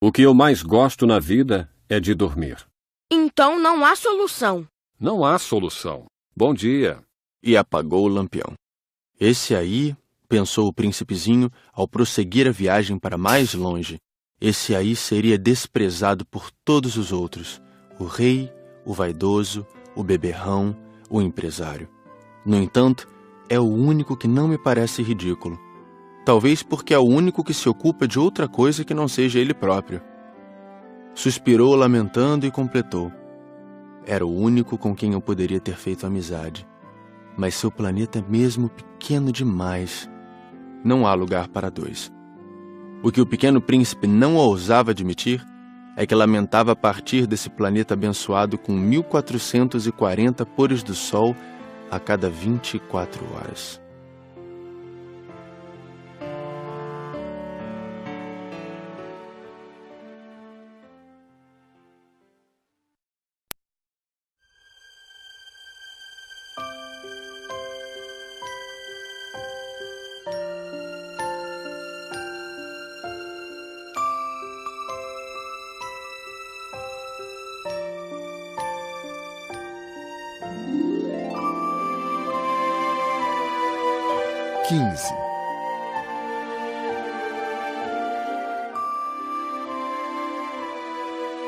O que eu mais gosto na vida é de dormir. Então não há solução. Não há solução. Bom dia. E apagou o lampião. Esse aí, pensou o príncipezinho ao prosseguir a viagem para mais longe, esse aí seria desprezado por todos os outros, o rei, o vaidoso, o beberrão, o empresário. No entanto, é o único que não me parece ridículo. Talvez porque é o único que se ocupa de outra coisa que não seja ele próprio. Suspirou lamentando e completou. Era o único com quem eu poderia ter feito amizade. Mas seu planeta é mesmo pequeno demais. Não há lugar para 2. O que o pequeno príncipe não ousava admitir é que lamentava partir desse planeta abençoado com 1440 pores do sol a cada 24 horas.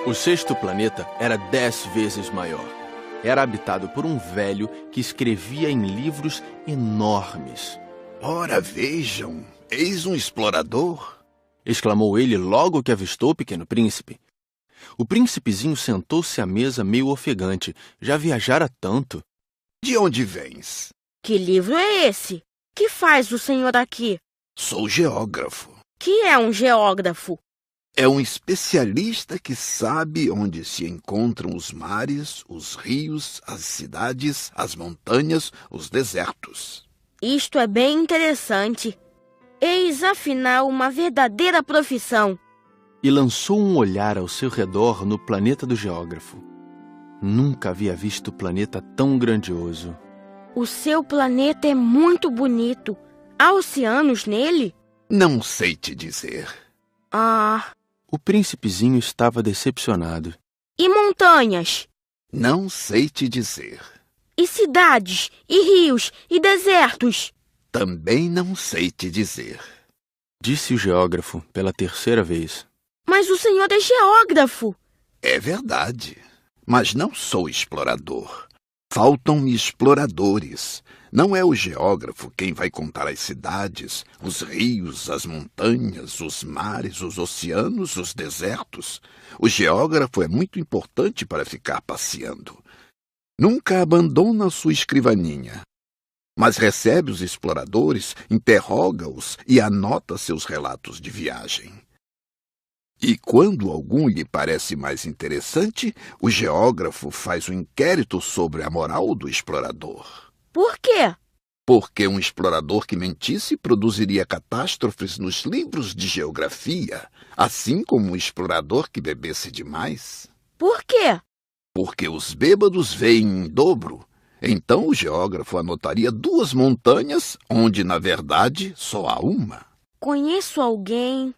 O 6º planeta era 10 vezes maior. Era habitado por um velho que escrevia em livros enormes. Ora, vejam, eis um explorador. Exclamou ele logo que avistou o pequeno príncipe. O príncipezinho sentou-se à mesa meio ofegante. Já viajara tanto. De onde vens? Que livro é esse? Que faz o senhor aqui? Sou geógrafo. Que é um geógrafo? É um especialista que sabe onde se encontram os mares, os rios, as cidades, as montanhas, os desertos. Isto é bem interessante. Eis, afinal, uma verdadeira profissão. E lançou um olhar ao seu redor no planeta do geógrafo. Nunca havia visto planeta tão grandioso. O seu planeta é muito bonito. Há oceanos nele? Não sei te dizer. Ah... O príncipezinho estava decepcionado. E montanhas? Não sei te dizer. E cidades? E rios? E desertos? Também não sei te dizer. Disse o geógrafo pela 3ª vez. Mas o senhor é geógrafo. É verdade. Mas não sou explorador. Faltam-me exploradores. Não é o geógrafo quem vai contar as cidades, os rios, as montanhas, os mares, os oceanos, os desertos. O geógrafo é muito importante para ficar passeando. Nunca abandona sua escrivaninha, mas recebe os exploradores, interroga-os e anota seus relatos de viagem. E quando algum lhe parece mais interessante, o geógrafo faz um inquérito sobre a moral do explorador. Por quê? Porque um explorador que mentisse produziria catástrofes nos livros de geografia, assim como um explorador que bebesse demais. Por quê? Porque os bêbados veem em dobro. Então o geógrafo anotaria 2 montanhas, onde, na verdade, só há uma. Conheço alguém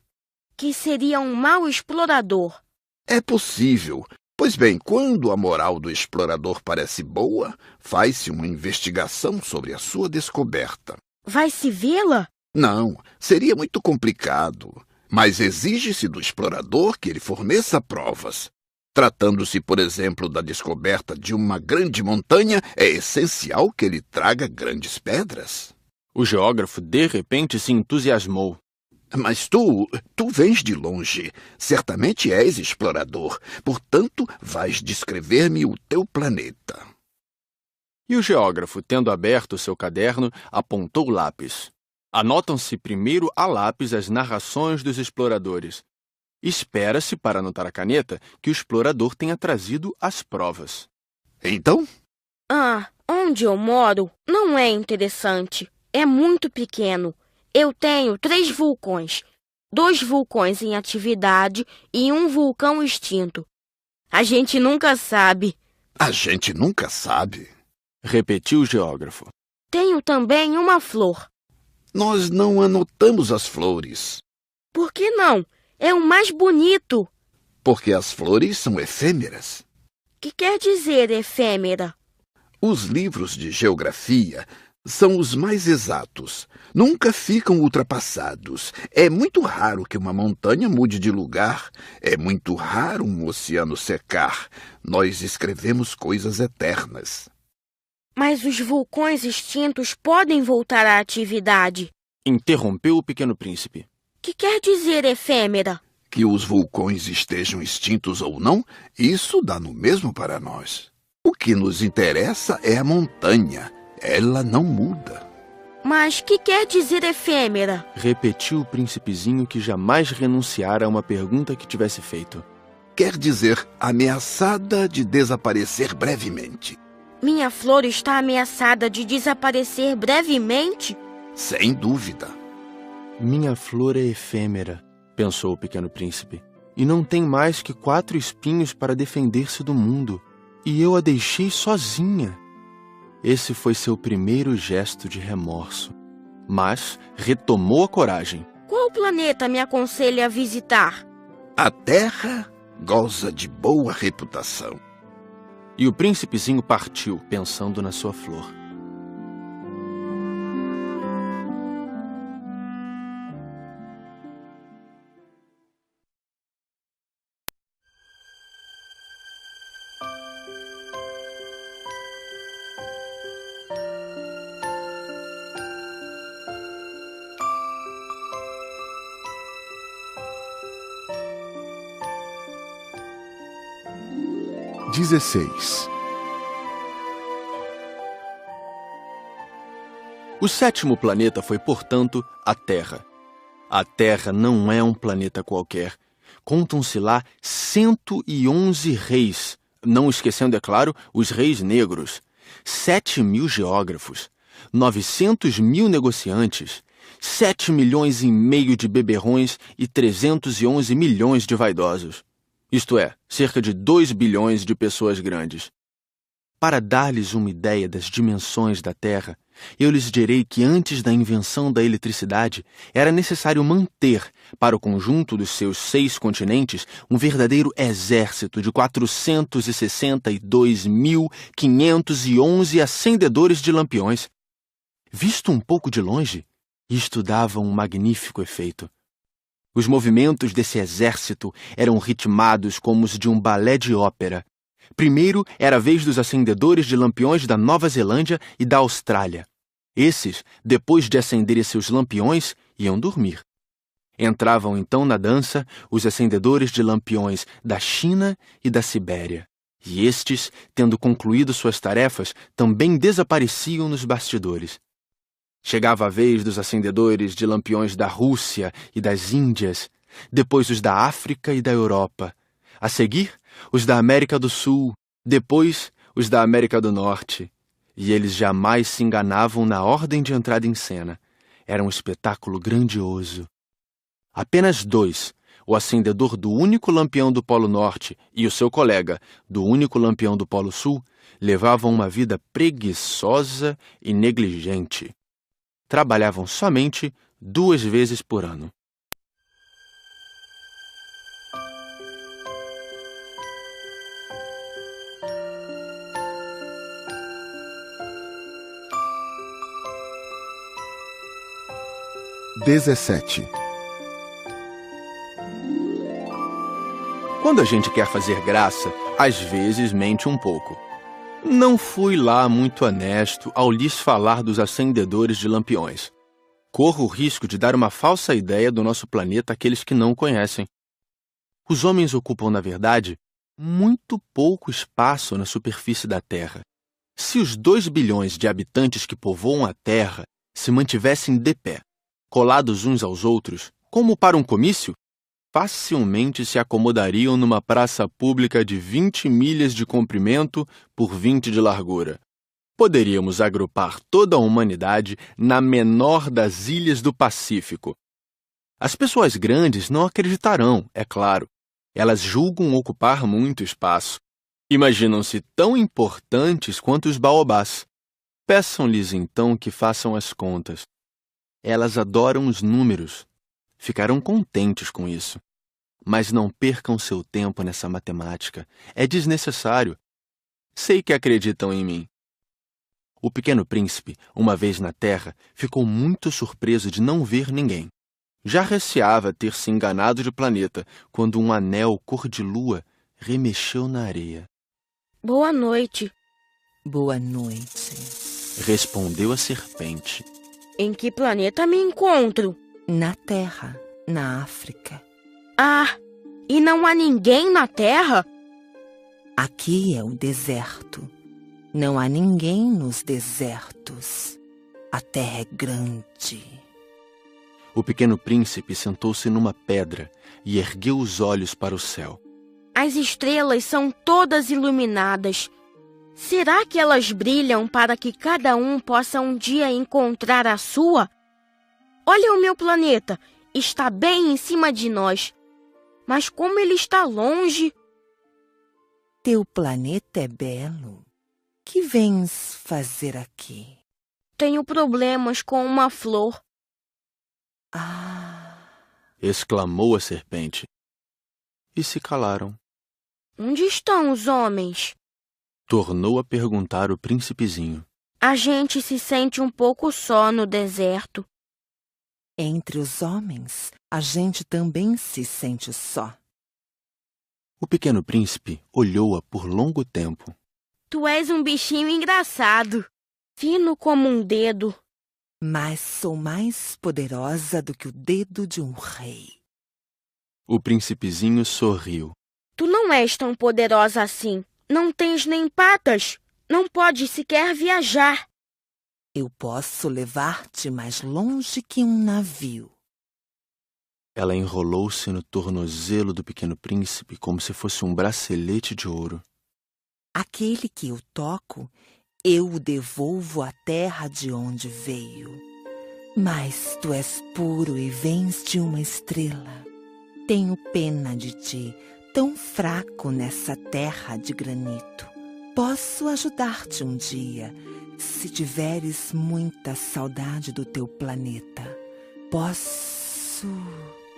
que seria um mau explorador. É possível. Pois bem, quando a moral do explorador parece boa, faz-se uma investigação sobre a sua descoberta. Vai-se vê-la? Não, seria muito complicado. Mas exige-se do explorador que ele forneça provas. Tratando-se, por exemplo, da descoberta de uma grande montanha, é essencial que ele traga grandes pedras. O geógrafo, de repente, se entusiasmou. Mas tu vens de longe. Certamente és explorador. Portanto, vais descrever-me o teu planeta. E o geógrafo, tendo aberto seu caderno, apontou o lápis. Anotam-se primeiro a lápis as narrações dos exploradores. Espera-se, para anotar a caneta, que o explorador tenha trazido as provas. Então? Onde eu moro não é interessante. É muito pequeno. Eu tenho 3 vulcões. 2 vulcões em atividade e 1 vulcão extinto. A gente nunca sabe. A gente nunca sabe? Repetiu o geógrafo. Tenho também uma flor. Nós não anotamos as flores. Por que não? É o mais bonito. Porque as flores são efêmeras. Que quer dizer efêmera? Os livros de geografia são os mais exatos. Nunca ficam ultrapassados. É muito raro que uma montanha mude de lugar. É muito raro um oceano secar. Nós escrevemos coisas eternas. Mas os vulcões extintos podem voltar à atividade. Interrompeu o Pequeno Príncipe. Que quer dizer efêmera? Que os vulcões estejam extintos ou não, isso dá no mesmo para nós. O que nos interessa é a montanha. Ela não muda. Mas que quer dizer efêmera? Repetiu o príncipezinho, que jamais renunciara a uma pergunta que tivesse feito. Quer dizer ameaçada de desaparecer brevemente. Minha flor está ameaçada de desaparecer brevemente? Sem dúvida. Minha flor é efêmera, pensou o Pequeno Príncipe, e não tem mais que 4 espinhos para defender-se do mundo, e eu a deixei sozinha. Esse foi seu primeiro gesto de remorso, mas retomou a coragem. Qual planeta me aconselha a visitar? A Terra goza de boa reputação. E o príncipezinho partiu, pensando na sua flor. O 7º planeta foi, portanto, a Terra. A Terra não é um planeta qualquer. Contam-se lá 111 reis, não esquecendo, é claro, os reis negros, 7.000 geógrafos, 900.000 negociantes, 7,5 milhões de beberrões e 311 milhões de vaidosos. Isto é, cerca de 2 bilhões de pessoas grandes. Para dar-lhes uma ideia das dimensões da Terra, eu lhes direi que antes da invenção da eletricidade, era necessário manter, para o conjunto dos seus 6 continentes, um verdadeiro exército de 462.511 acendedores de lampiões. Visto um pouco de longe, isto dava um magnífico efeito. Os movimentos desse exército eram ritmados como os de um balé de ópera. Primeiro era a vez dos acendedores de lampiões da Nova Zelândia e da Austrália. Esses, depois de acenderem seus lampiões, iam dormir. Entravam então na dança os acendedores de lampiões da China e da Sibéria. E estes, tendo concluído suas tarefas, também desapareciam nos bastidores. Chegava a vez dos acendedores de lampiões da Rússia e das Índias, depois os da África e da Europa. A seguir, os da América do Sul, depois os da América do Norte. E eles jamais se enganavam na ordem de entrada em cena. Era um espetáculo grandioso. Apenas dois, o acendedor do único lampião do Polo Norte e o seu colega, do único lampião do Polo Sul, levavam uma vida preguiçosa e negligente. Trabalhavam somente 2 vezes por ano. Quando a gente quer fazer graça, às vezes mente um pouco. Não fui lá muito honesto ao lhes falar dos acendedores de lampiões. Corro o risco de dar uma falsa ideia do nosso planeta àqueles que não conhecem. Os homens ocupam, na verdade, muito pouco espaço na superfície da Terra. Se os 2 bilhões de habitantes que povoam a Terra se mantivessem de pé, colados uns aos outros, como para um comício, facilmente se acomodariam numa praça pública de 20 milhas de comprimento por 20 de largura. Poderíamos agrupar toda a humanidade na menor das ilhas do Pacífico. As pessoas grandes não acreditarão, é claro. Elas julgam ocupar muito espaço. Imaginam-se tão importantes quanto os baobás. Peçam-lhes então que façam as contas. Elas adoram os números. Ficarão contentes com isso. Mas não percam seu tempo nessa matemática. É desnecessário. Sei que acreditam em mim. O Pequeno Príncipe, uma vez na Terra, ficou muito surpreso de não ver ninguém. Já receava ter se enganado de planeta quando um anel cor de lua remexeu na areia. Boa noite. Boa noite. Respondeu a serpente. Em que planeta me encontro? Na Terra, na África. Ah, e não há ninguém na Terra? Aqui é o deserto. Não há ninguém nos desertos. A terra é grande. O Pequeno Príncipe sentou-se numa pedra e ergueu os olhos para o céu. As estrelas são todas iluminadas. Será que elas brilham para que cada um possa um dia encontrar a sua? Olha o meu planeta, está bem em cima de nós. Mas como ele está longe... Teu planeta é belo. Que vens fazer aqui? Tenho problemas com uma flor. Ah! Exclamou a serpente. E se calaram. Onde estão os homens? Tornou a perguntar o príncipezinho. A gente se sente um pouco só no deserto. Entre os homens, a gente também se sente só. O Pequeno Príncipe olhou-a por longo tempo. Tu és um bichinho engraçado, fino como um dedo. Mas sou mais poderosa do que o dedo de um rei. O príncipezinho sorriu. Tu não és tão poderosa assim. Não tens nem patas. Não podes sequer viajar. Eu posso levar-te mais longe que um navio. Ela enrolou-se no tornozelo do Pequeno Príncipe como se fosse um bracelete de ouro. Aquele que eu toco, eu o devolvo à terra de onde veio. Mas tu és puro e vens de uma estrela. Tenho pena de ti, tão fraco nessa terra de granito. Posso ajudar-te um dia, se tiveres muita saudade do teu planeta. Posso...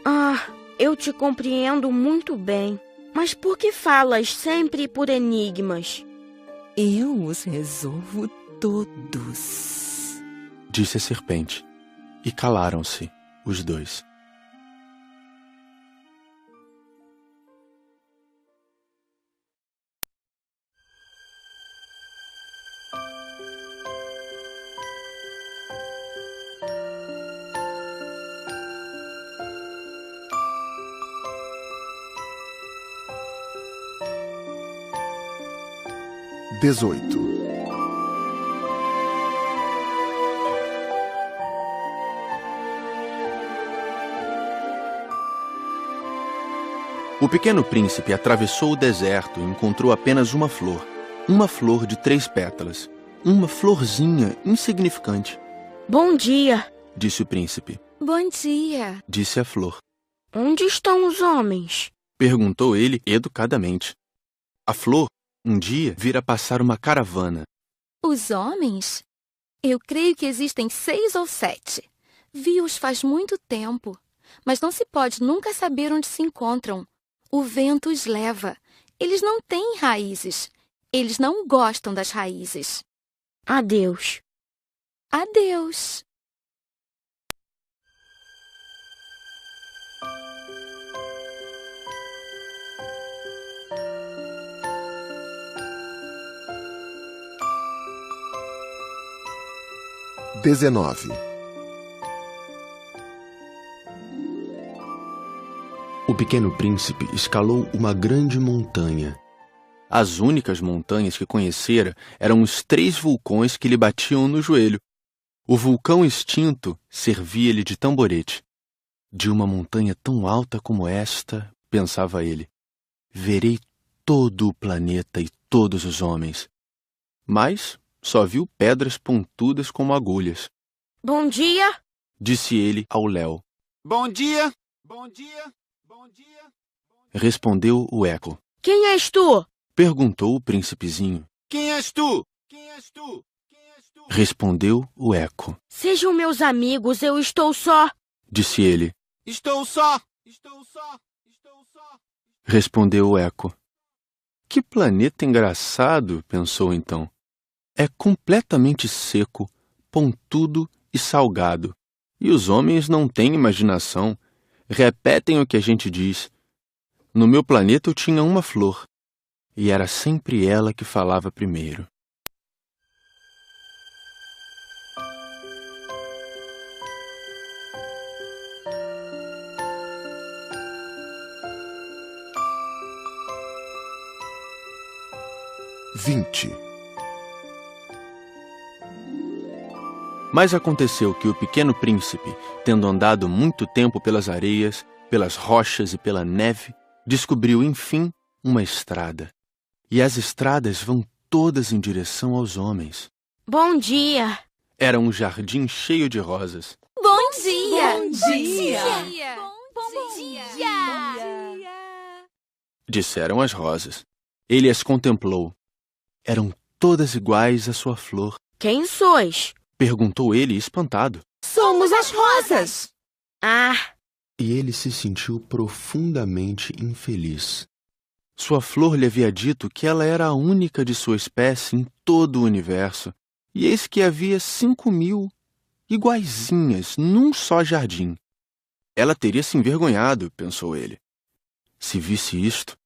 Ah, eu te compreendo muito bem. Mas por que falas sempre por enigmas? Eu os resolvo todos. Disse a serpente. E calaram-se, os dois. 18. O pequeno príncipe atravessou o deserto e encontrou apenas uma flor de 3 pétalas, uma florzinha insignificante. Bom dia, disse o príncipe. Bom dia. Disse a flor. Onde estão os homens? Perguntou ele educadamente. A flor, um dia, vira passar uma caravana. Os homens? Eu creio que existem 6 ou 7. Vi-os faz muito tempo, mas não se pode nunca saber onde se encontram. O vento os leva. Eles não têm raízes. Eles não gostam das raízes. Adeus. Adeus. O pequeno príncipe escalou uma grande montanha. As únicas montanhas que conhecera eram os 3 vulcões que lhe batiam no joelho. O vulcão extinto servia-lhe de tamborete. De uma montanha tão alta como esta, pensava ele, verei todo o planeta e todos os homens. Mas só viu pedras pontudas como agulhas. Bom dia, disse ele ao léu. Bom dia! Bom dia! Bom dia! Respondeu o eco. Quem és tu? Perguntou o príncipezinho. Quem és tu? Quem és tu? Quem és tu? Respondeu o eco. Sejam meus amigos, eu estou só. Disse ele. Estou só! Estou só! Estou só! Respondeu o eco. Que planeta engraçado, pensou então. É completamente seco, pontudo e salgado. E os homens não têm imaginação. Repetem o que a gente diz. No meu planeta eu tinha uma flor. E era sempre ela que falava primeiro. Mas aconteceu que o pequeno príncipe, tendo andado muito tempo pelas areias, pelas rochas e pela neve, descobriu, enfim, uma estrada. E as estradas vão todas em direção aos homens. Bom dia. Era um jardim cheio de rosas. Bom dia! Bom dia! Bom dia! Disseram as rosas. Ele as contemplou. Eram todas iguais à sua flor. Quem sois? Perguntou ele, espantado. Somos as rosas! Ah, E ele se sentiu profundamente infeliz. Sua flor lhe havia dito que ela era a única de sua espécie em todo o universo. E eis que havia 5.000 iguaizinhas num só jardim. Ela teria se envergonhado, pensou ele. Se visse isto,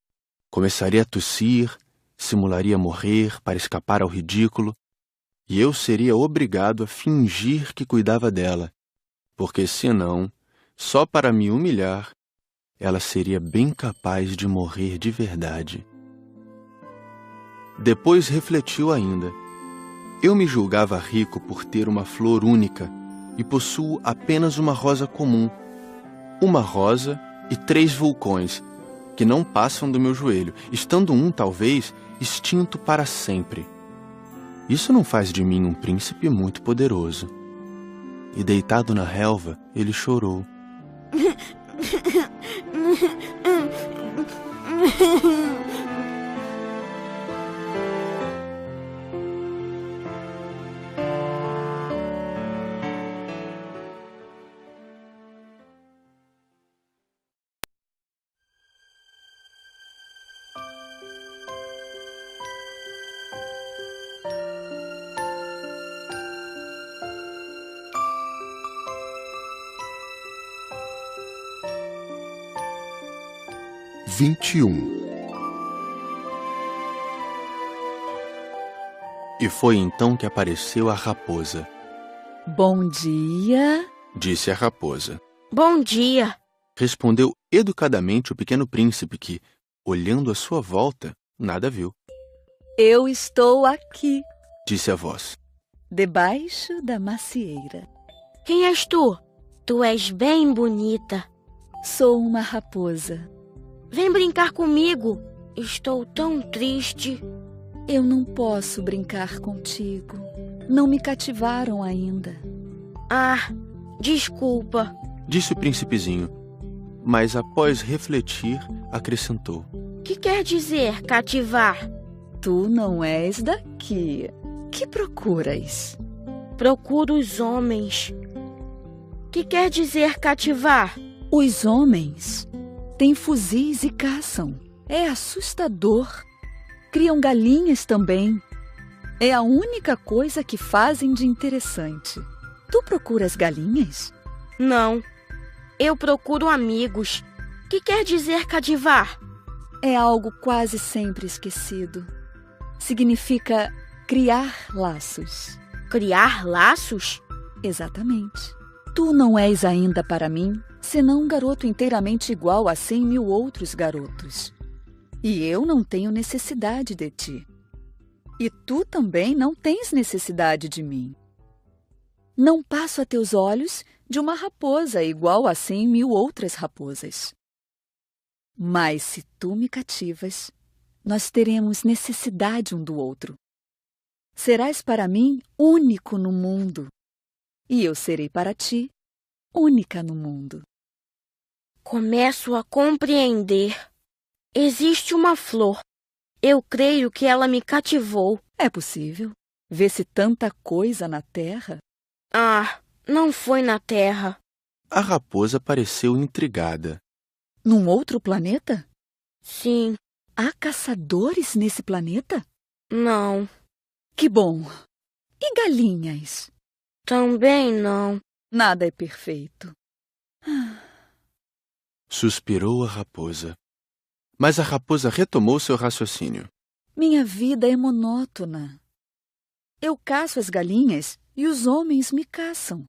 começaria a tossir, simularia morrer para escapar ao ridículo, e eu seria obrigado a fingir que cuidava dela, porque senão, só para me humilhar, ela seria bem capaz de morrer de verdade. Depois refletiu ainda. Eu me julgava rico por ter uma flor única e possuo apenas uma rosa comum. Uma rosa e 3 vulcões, que não passam do meu joelho, estando um, talvez, extinto para sempre. Isso não faz de mim um príncipe muito poderoso. E deitado na relva, ele chorou. E foi então que apareceu a raposa. Bom dia. Disse a raposa. bom dia. Respondeu educadamente o pequeno príncipe que, olhando à sua volta, nada viu. Eu estou aqui, disse a voz. debaixo da macieira. Quem és tu? Tu és bem bonita. Sou uma raposa. Vem brincar comigo. Estou tão triste. Eu não posso brincar contigo. Não me cativaram ainda. Ah, desculpa, Disse o príncipezinho, mas após refletir, acrescentou. que quer dizer cativar? Tu não és daqui. Que procuras? Procuro os homens. Que quer dizer cativar? Os homens têm fuzis e caçam. É assustador. Criam galinhas também. É a única coisa que fazem de interessante. Tu procuras galinhas? Não, eu procuro amigos. Que quer dizer cativar? É algo quase sempre esquecido. Significa criar laços. Criar laços? Exatamente. Tu não és ainda para mim, senão um garoto inteiramente igual a 100.000 outros garotos. E eu não tenho necessidade de ti. E tu também não tens necessidade de mim. Não passo a teus olhos de uma raposa igual a 100.000 outras raposas. Mas se tu me cativas, nós teremos necessidade um do outro. Serás para mim único no mundo, e eu serei para ti única no mundo. Começo a compreender. Existe uma flor. Eu creio que ela me cativou. É possível. Vê-se tanta coisa na terra. Ah, não foi na Terra. A raposa pareceu intrigada. Num outro planeta? Sim. Há caçadores nesse planeta? Não. Que bom. E galinhas? Também não. Nada é perfeito. Suspirou a raposa. Mas a raposa retomou seu raciocínio. Minha vida é monótona. Eu caço as galinhas e os homens me caçam.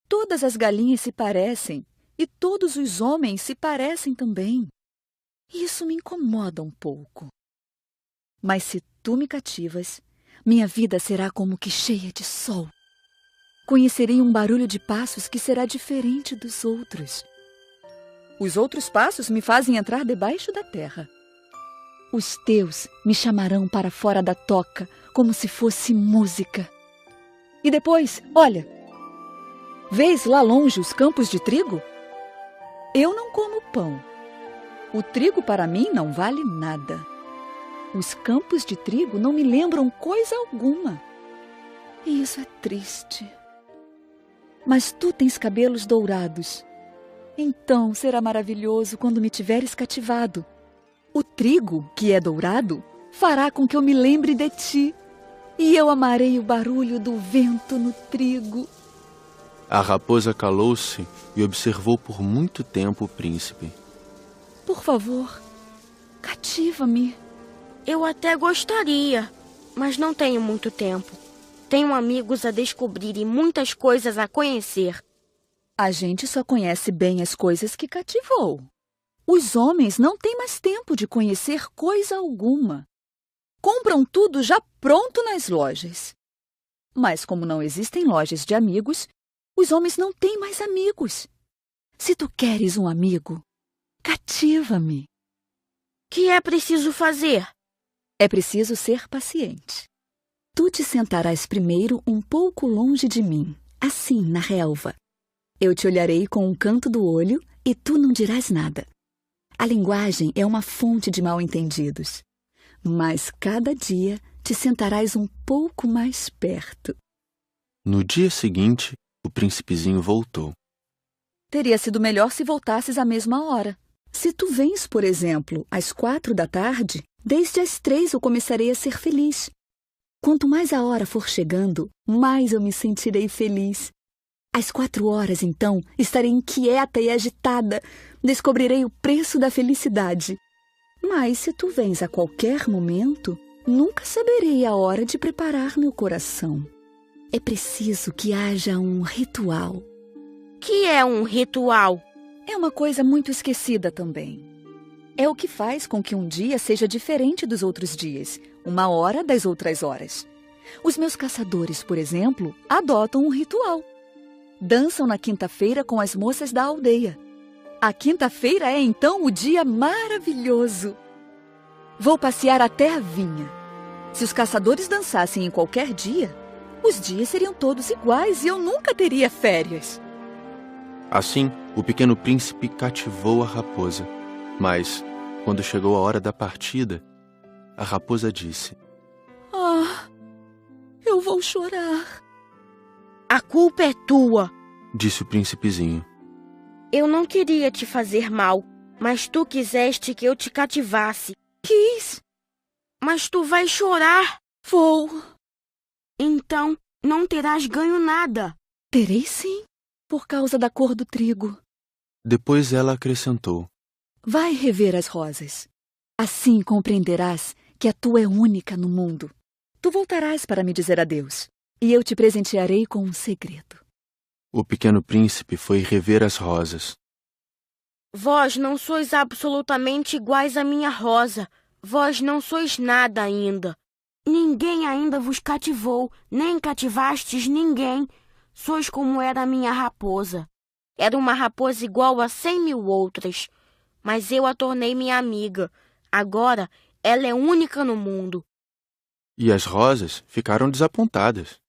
Todas as galinhas se parecem e todos os homens se parecem também. Isso me incomoda um pouco. Mas se tu me cativas, minha vida será como que cheia de sol. Conhecerei um barulho de passos que será diferente dos outros. Os outros passos me fazem entrar debaixo da terra. Os teus me chamarão para fora da toca, como se fosse música. E depois, olha, vês lá longe os campos de trigo? Eu não como pão. O trigo para mim não vale nada. Os campos de trigo não me lembram coisa alguma. E isso é triste. Mas tu tens cabelos dourados. Então será maravilhoso quando me tiveres cativado. O trigo, que é dourado, fará com que eu me lembre de ti. E eu amarei o barulho do vento no trigo. A raposa calou-se e observou por muito tempo o príncipe. Por favor, cativa-me. Eu até gostaria, mas não tenho muito tempo. Tenho amigos a descobrir e muitas coisas a conhecer. A gente só conhece bem as coisas que cativou. Os homens não têm mais tempo de conhecer coisa alguma. Compram tudo já pronto nas lojas. Mas como não existem lojas de amigos, os homens não têm mais amigos. Se tu queres um amigo, cativa-me. Que é preciso fazer? É preciso ser paciente. Tu te sentarás primeiro um pouco longe de mim, assim, na relva. Eu te olharei com um canto do olho e tu não dirás nada. A linguagem é uma fonte de mal-entendidos. Mas cada dia te sentarás um pouco mais perto. No dia seguinte, o príncipezinho voltou. Teria sido melhor se voltasses à mesma hora. Se tu vens, por exemplo, às 4 da tarde, desde as 3 eu começarei a ser feliz. Quanto mais a hora for chegando, mais eu me sentirei feliz. Às 4 horas, então, estarei inquieta e agitada. Descobrirei o preço da felicidade. Mas se tu vens a qualquer momento, nunca saberei a hora de preparar meu coração. É preciso que haja um ritual. Que é um ritual? É uma coisa muito esquecida também. É o que faz com que um dia seja diferente dos outros dias, uma hora das outras horas. Os meus caçadores, por exemplo, adotam um ritual. Dançam na quinta-feira com as moças da aldeia. A quinta-feira é, então, o dia maravilhoso. Vou passear até a vinha. Se os caçadores dançassem em qualquer dia, os dias seriam todos iguais e eu nunca teria férias. Assim, o pequeno príncipe cativou a raposa. Mas, quando chegou a hora da partida, a raposa disse: Ah, eu vou chorar. A culpa é tua, disse o príncipezinho. Eu não queria te fazer mal, mas tu quiseste que eu te cativasse. Quis. Mas tu vais chorar. Vou. Então, não terás ganho nada. Terei sim, por causa da cor do trigo. Depois ela acrescentou: Vai rever as rosas. Assim compreenderás que a tua é única no mundo. Tu voltarás para me dizer adeus, e eu te presentearei com um segredo. O pequeno príncipe foi rever as rosas. Vós não sois absolutamente iguais à minha rosa. Vós não sois nada ainda. Ninguém ainda vos cativou, nem cativastes ninguém. Sois como era a minha raposa. Era uma raposa igual a 100.000 outras. Mas eu a tornei minha amiga. Agora ela é única no mundo. E as rosas ficaram desapontadas.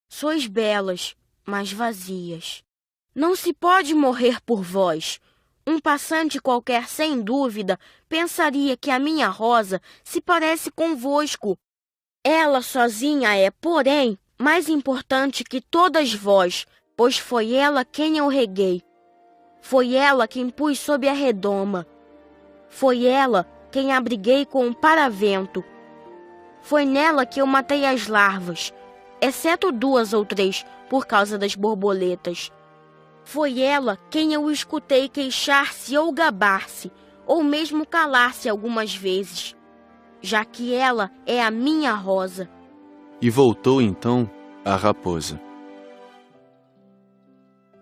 Sois belas, mas vazias. Não se pode morrer por vós. Um passante qualquer, sem dúvida, pensaria que a minha rosa se parece convosco. Ela sozinha é, porém, mais importante que todas vós, pois foi ela quem eu reguei. Foi ela quem pus sob a redoma. Foi ela quem abriguei com o paravento. Foi nela que eu matei as larvas, exceto 2 ou 3, por causa das borboletas. Foi ela quem eu escutei queixar-se ou gabar-se, ou mesmo calar-se algumas vezes, já que ela é a minha rosa. E voltou então a raposa.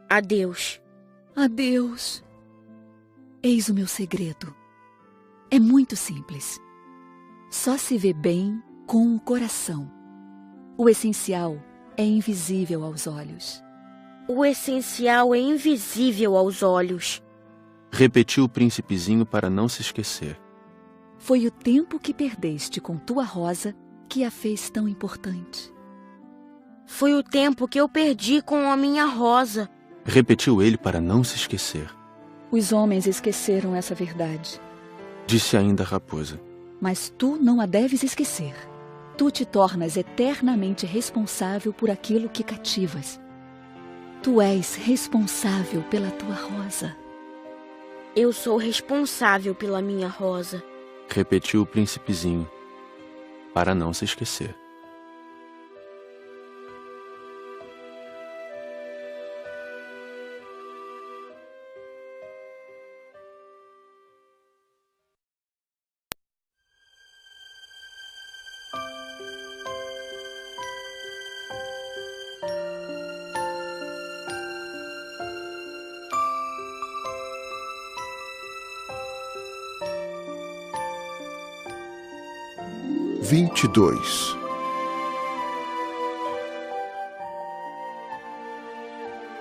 Adeus. Adeus. Eis o meu segredo. É muito simples. Só se vê bem com o coração. O essencial é invisível aos olhos. O essencial é invisível aos olhos. Repetiu o príncipezinho para não se esquecer. Foi o tempo que perdeste com tua rosa que a fez tão importante. Foi o tempo que eu perdi com a minha rosa. Repetiu ele para não se esquecer. Os homens esqueceram essa verdade. Disse ainda a raposa. Mas tu não a deves esquecer. Tu te tornas eternamente responsável por aquilo que cativas. Tu és responsável pela tua rosa. Eu sou responsável pela minha rosa. Repetiu o príncipezinho, para não se esquecer.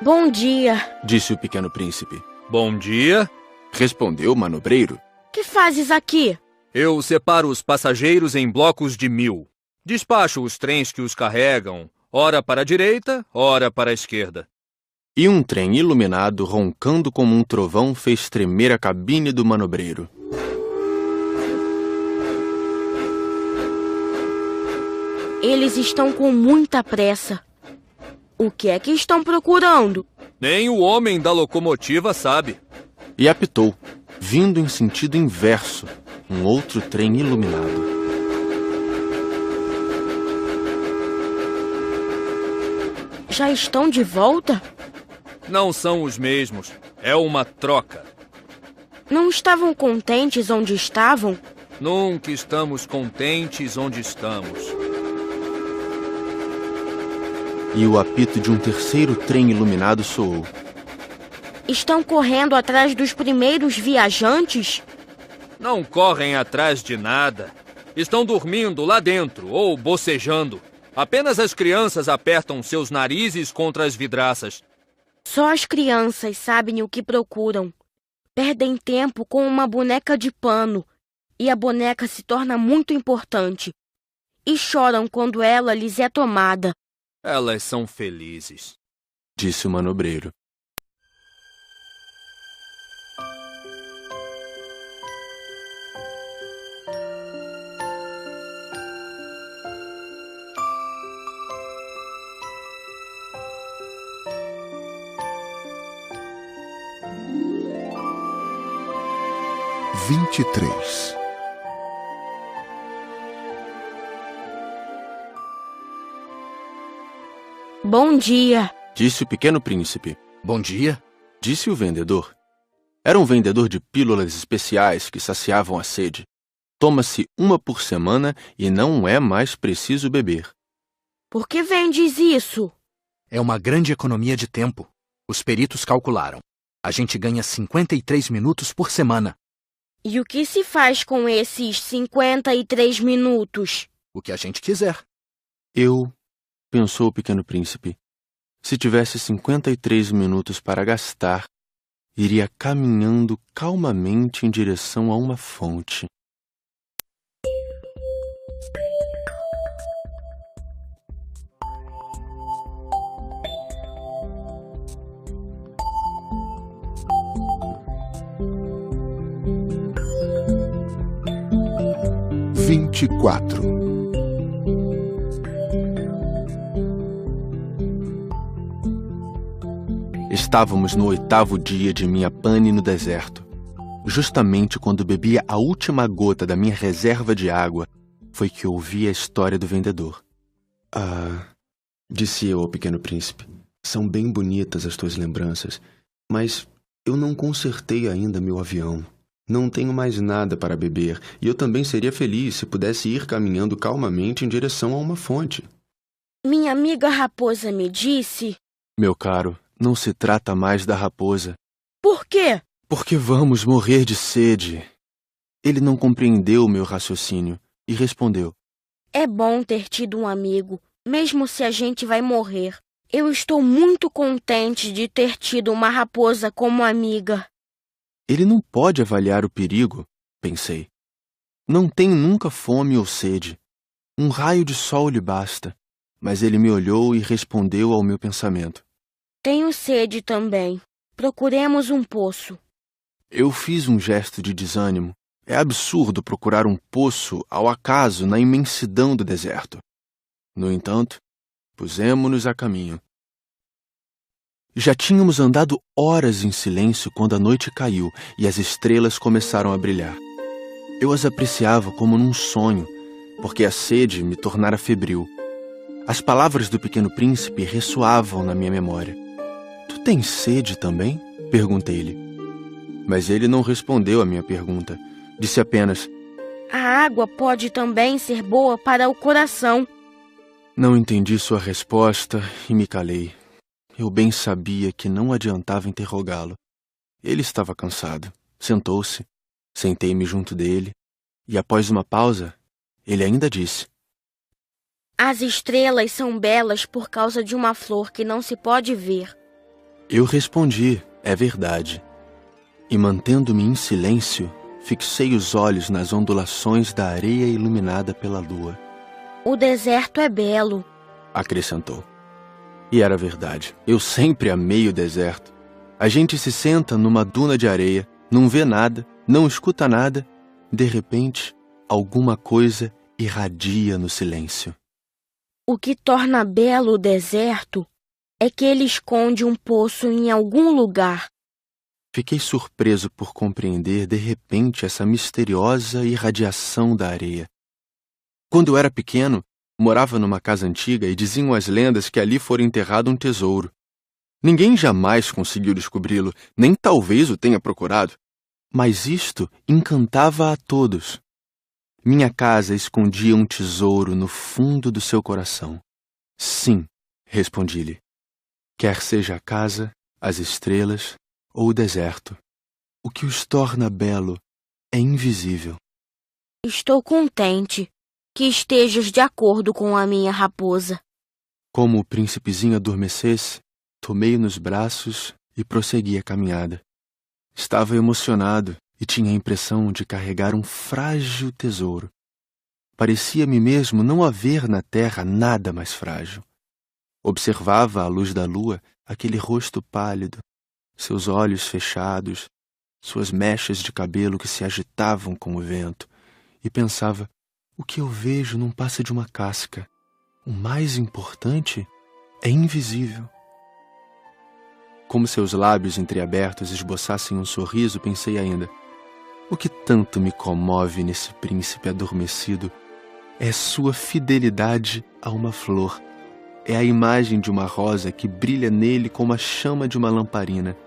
Bom dia, disse o pequeno príncipe. Bom dia, respondeu o manobreiro. Que fazes aqui? Eu separo os passageiros em blocos de 1000. Despacho os trens que os carregam, ora para a direita, ora para a esquerda. E um trem iluminado, roncando como um trovão, fez tremer a cabine do manobreiro. Eles estão com muita pressa. O que é que estão procurando? Nem o homem da locomotiva sabe. E apitou, vindo em sentido inverso, um outro trem iluminado. Já estão de volta? Não são os mesmos. É uma troca. Não estavam contentes onde estavam? Nunca estamos contentes onde estamos. E o apito de um terceiro trem iluminado soou. Estão correndo atrás dos primeiros viajantes? Não correm atrás de nada. Estão dormindo lá dentro ou bocejando. Apenas as crianças apertam seus narizes contra as vidraças. Só as crianças sabem o que procuram. Perdem tempo com uma boneca de pano e a boneca se torna muito importante. E choram quando ela lhes é tomada. Elas são felizes, disse o manobreiro. Bom dia, disse o pequeno príncipe. Bom dia, disse o vendedor. Era um vendedor de pílulas especiais que saciavam a sede. Toma-se uma por semana e não é mais preciso beber. Por que vendes isso? É uma grande economia de tempo. Os peritos calcularam. A gente ganha 53 minutos por semana. E o que se faz com esses 53 minutos? O que a gente quiser. Pensou o pequeno príncipe, se tivesse 53 minutos para gastar, iria caminhando calmamente em direção a uma fonte. Estávamos no 8º dia de minha pane no deserto. Justamente quando bebia a última gota da minha reserva de água, foi que ouvi a história do vendedor. Disse eu ao pequeno príncipe, são bem bonitas as tuas lembranças, mas eu não consertei ainda meu avião. Não tenho mais nada para beber, e eu também seria feliz se pudesse ir caminhando calmamente em direção a uma fonte. Minha amiga raposa me disse... Meu caro, não se trata mais da raposa. Por quê? Porque vamos morrer de sede. Ele não compreendeu o meu raciocínio e respondeu. É bom ter tido um amigo, mesmo se a gente vai morrer. Eu estou muito contente de ter tido uma raposa como amiga. Ele não pode avaliar o perigo, pensei. Não tem nunca fome ou sede. Um raio de sol lhe basta. Mas ele me olhou e respondeu ao meu pensamento. Tenho sede também. Procuremos um poço. Eu fiz um gesto de desânimo. É absurdo procurar um poço ao acaso na imensidão do deserto. No entanto, pusemo-nos a caminho. Já tínhamos andado horas em silêncio quando a noite caiu e as estrelas começaram a brilhar. Eu as apreciava como num sonho, porque a sede me tornara febril. As palavras do pequeno príncipe ressoavam na minha memória. Tu tens sede também? Perguntei-lhe. Mas ele não respondeu à minha pergunta. Disse apenas: a água pode também ser boa para o coração. Não entendi sua resposta e me calei. Eu bem sabia que não adiantava interrogá-lo. Ele estava cansado. Sentou-se. Sentei-me junto dele. E após uma pausa, ele ainda disse: as estrelas são belas por causa de uma flor que não se pode ver. Eu respondi: é verdade. E mantendo-me em silêncio, fixei os olhos nas ondulações da areia iluminada pela lua. O deserto é belo, acrescentou. E era verdade. Eu sempre amei o deserto. A gente se senta numa duna de areia, não vê nada, não escuta nada. De repente, alguma coisa irradia no silêncio. O que torna belo o deserto é que ele esconde um poço em algum lugar. Fiquei surpreso por compreender de repente essa misteriosa irradiação da areia. Quando eu era pequeno, morava numa casa antiga e diziam as lendas que ali fora enterrado um tesouro. Ninguém jamais conseguiu descobri-lo, nem talvez o tenha procurado. Mas isto encantava a todos. Minha casa escondia um tesouro no fundo do seu coração. Sim, respondi-lhe. Quer seja a casa, as estrelas ou o deserto. O que os torna belo é invisível. Estou contente que estejas de acordo com a minha raposa. Como o príncipezinho adormecesse, tomei-o nos braços e prossegui a caminhada. Estava emocionado e tinha a impressão de carregar um frágil tesouro. Parecia-me mesmo não haver na terra nada mais frágil. Observava à luz da lua aquele rosto pálido, seus olhos fechados, suas mechas de cabelo que se agitavam com o vento, e pensava: o que eu vejo não passa de uma casca. O mais importante é invisível. Como seus lábios entreabertos esboçassem um sorriso, pensei ainda: o que tanto me comove nesse príncipe adormecido é sua fidelidade a uma flor. É a imagem de uma rosa que brilha nele como a chama de uma lamparina,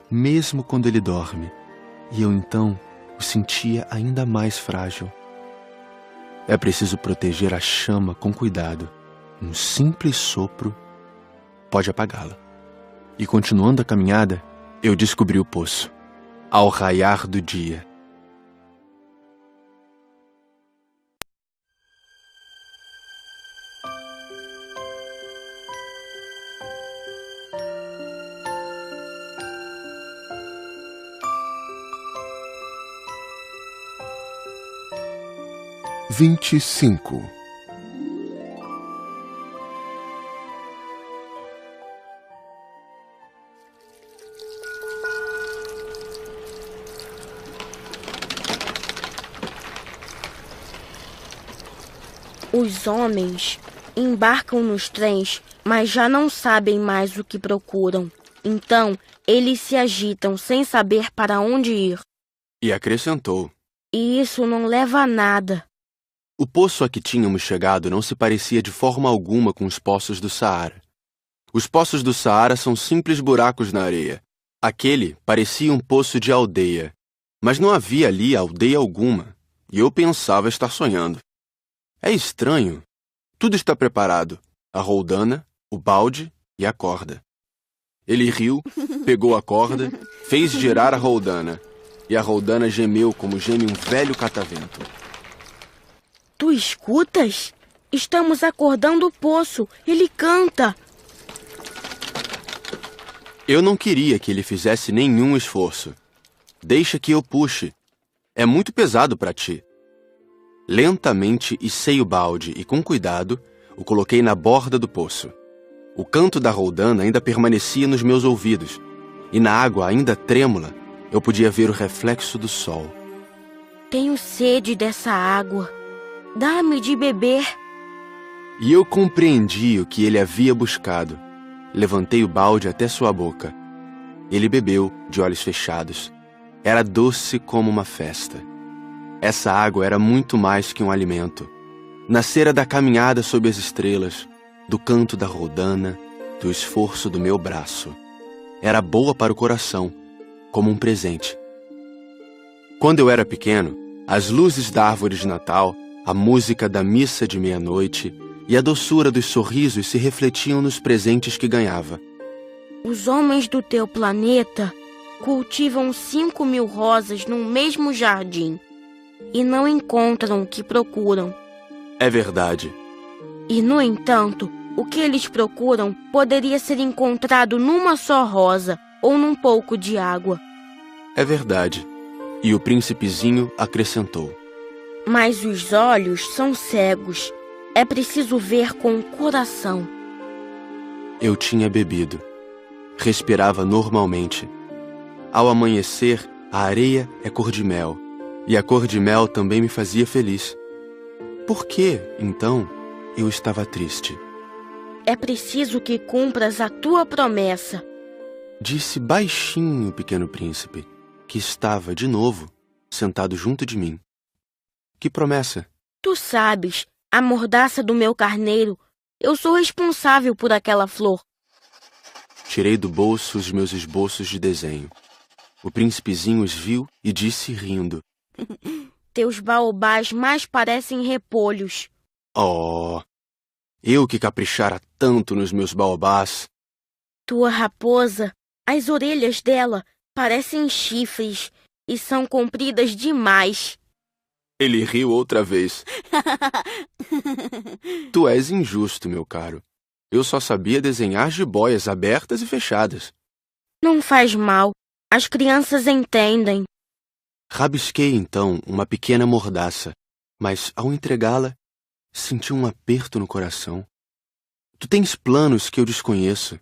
mesmo quando ele dorme, e eu então o sentia ainda mais frágil. É preciso proteger a chama com cuidado. Um simples sopro pode apagá-la. E continuando a caminhada, eu descobri o poço, ao raiar do dia. (25) Os homens embarcam nos trens, mas já não sabem mais o que procuram. Então, eles se agitam sem saber para onde ir. E acrescentou: E isso não leva a nada. O poço a que tínhamos chegado não se parecia de forma alguma com os poços do Saara. Os poços do Saara são simples buracos na areia. Aquele parecia um poço de aldeia, mas não havia ali aldeia alguma, e eu pensava estar sonhando. É estranho. Tudo está preparado: a roldana, o balde e a corda. Ele riu, pegou a corda, fez girar a roldana, e a roldana gemeu como geme um velho catavento. Tu escutas? Estamos acordando o poço. Ele canta. Eu não queria que ele fizesse nenhum esforço. Deixa que eu puxe. É muito pesado para ti. Lentamente içei o balde e, com cuidado, o coloquei na borda do poço. O canto da roldana ainda permanecia nos meus ouvidos, e na água ainda trêmula, eu podia ver o reflexo do sol. Tenho sede dessa água. Dá-me de beber. E eu compreendi o que ele havia buscado. Levantei o balde até sua boca. Ele bebeu, de olhos fechados. Era doce como uma festa. Essa água era muito mais que um alimento. Nascera da caminhada sob as estrelas, do canto da roldana, do esforço do meu braço. Era boa para o coração, como um presente. Quando eu era pequeno, as luzes da árvore de Natal, a música da missa de meia-noite e a doçura dos sorrisos se refletiam nos presentes que ganhava. Os homens do teu planeta cultivam 5.000 rosas no mesmo jardim e não encontram o que procuram. É verdade. E, no entanto, o que eles procuram poderia ser encontrado numa só rosa ou num pouco de água. É verdade. E o príncipezinho acrescentou: Mas os olhos são cegos. É preciso ver com o coração. Eu tinha bebido. Respirava normalmente. Ao amanhecer, a areia é cor de mel. E a cor de mel também me fazia feliz. Por que, então, eu estava triste? É preciso que cumpras a tua promessa. Disse baixinho o pequeno príncipe, que estava, de novo, sentado junto de mim. Que promessa? Tu sabes, a mordaça do meu carneiro. Eu sou responsável por aquela flor. Tirei do bolso os meus esboços de desenho. O príncipezinho os viu e disse rindo: Teus baobás mais parecem repolhos. Oh, eu que caprichara tanto nos meus baobás. Tua raposa, as orelhas dela parecem chifres e são compridas demais. Ele riu outra vez. Tu és injusto, meu caro. Eu só sabia desenhar jiboias abertas e fechadas. Não faz mal. As crianças entendem. Rabisquei, então, uma pequena mordaça, mas, ao entregá-la, senti um aperto no coração. Tu tens planos que eu desconheço.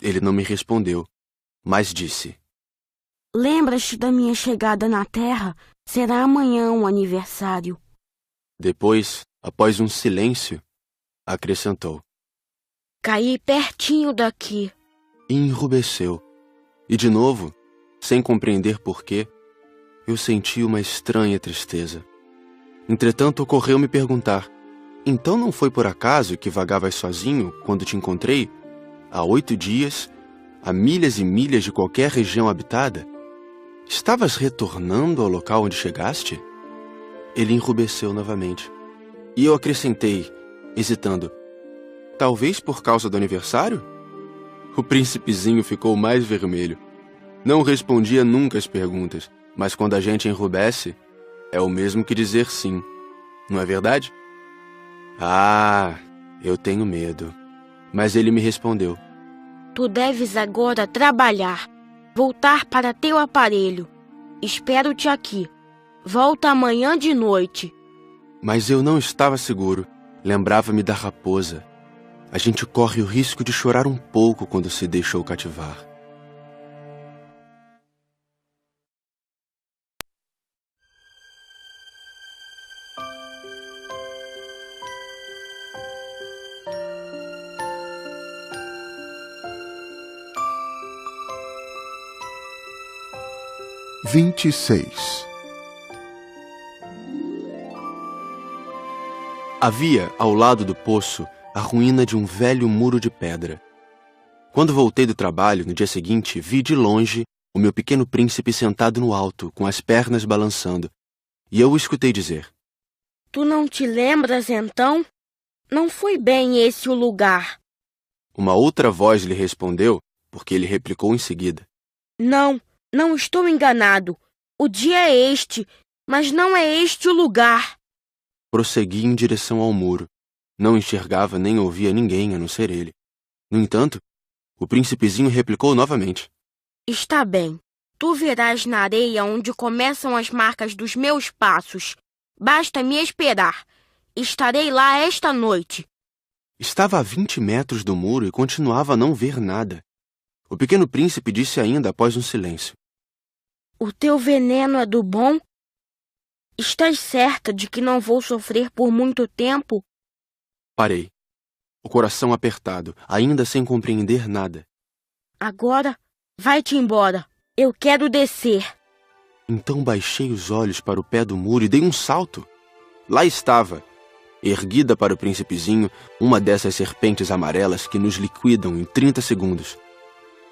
Ele não me respondeu, mas disse: Lembras-te da minha chegada na Terra? Será amanhã um aniversário. Depois, após um silêncio, acrescentou: Caí pertinho daqui. E enrubesceu. E de novo, sem compreender porquê, eu senti uma estranha tristeza. Entretanto, ocorreu-me perguntar: então não foi por acaso que vagavas sozinho quando te encontrei, há 8 dias, a milhas e milhas de qualquer região habitada? Estavas retornando ao local onde chegaste? Ele enrubesceu novamente. E eu acrescentei, hesitando: talvez por causa do aniversário? O príncipezinho ficou mais vermelho. Não respondia nunca às perguntas, mas quando a gente enrubesce, é o mesmo que dizer sim. Não é verdade? Ah, eu tenho medo. Mas ele me respondeu: Tu deves agora trabalhar, voltar para teu aparelho. Espero-te aqui. Volta amanhã de noite. Mas eu não estava seguro. Lembrava-me da raposa. A gente corre o risco de chorar um pouco quando se deixou cativar. Havia, ao lado do poço, a ruína de um velho muro de pedra. Quando voltei do trabalho, no dia seguinte, vi de longe o meu pequeno príncipe sentado no alto, com as pernas balançando, e eu o escutei dizer: Tu não te lembras, então? Não foi bem esse o lugar. Uma outra voz lhe respondeu, porque ele replicou em seguida: Não estou enganado. O dia é este, mas não é este o lugar. Prossegui em direção ao muro. Não enxergava nem ouvia ninguém a não ser ele. No entanto, o príncipezinho replicou novamente: Está bem. Tu verás na areia onde começam as marcas dos meus passos. Basta me esperar. Estarei lá esta noite. Estava a 20 metros do muro e continuava a não ver nada. O pequeno príncipe disse ainda após um silêncio: O teu veneno é do bom? Estás certa de que não vou sofrer por muito tempo? Parei, o coração apertado, ainda sem compreender nada. Agora, vai-te embora. Eu quero descer. Então baixei os olhos para o pé do muro e dei um salto. Lá estava, erguida para o príncipezinho, uma dessas serpentes amarelas que nos liquidam em 30 segundos.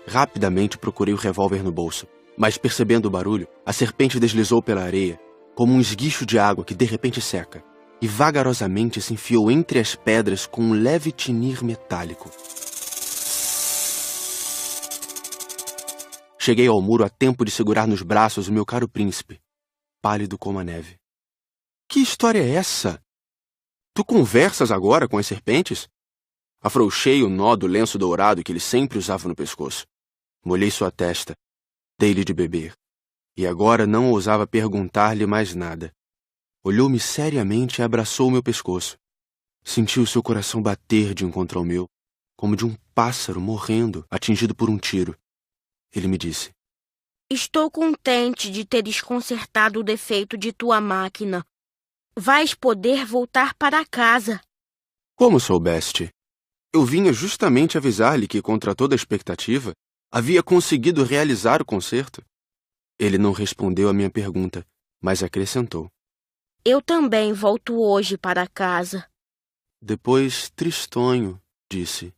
Rapidamente procurei o revólver no bolso, mas percebendo o barulho, a serpente deslizou pela areia, como um esguicho de água que de repente seca, e vagarosamente se enfiou entre as pedras com um leve tinir metálico. Cheguei ao muro a tempo de segurar nos braços o meu caro príncipe, pálido como a neve. Que história é essa? Tu conversas agora com as serpentes? Afrouxei o nó do lenço dourado que ele sempre usava no pescoço. Molhei sua testa, dei-lhe de beber, e agora não ousava perguntar-lhe mais nada. Olhou-me seriamente e abraçou o meu pescoço. Senti o seu coração bater de um contra o meu, como de um pássaro morrendo, atingido por um tiro. Ele me disse: Estou contente de teres consertado o defeito de tua máquina. Vais poder voltar para casa. Como soubeste? Eu vinha justamente avisar-lhe que, contra toda expectativa, havia conseguido realizar o concerto. Ele não respondeu à minha pergunta, mas acrescentou: Eu também volto hoje para casa. Depois, tristonho, disse: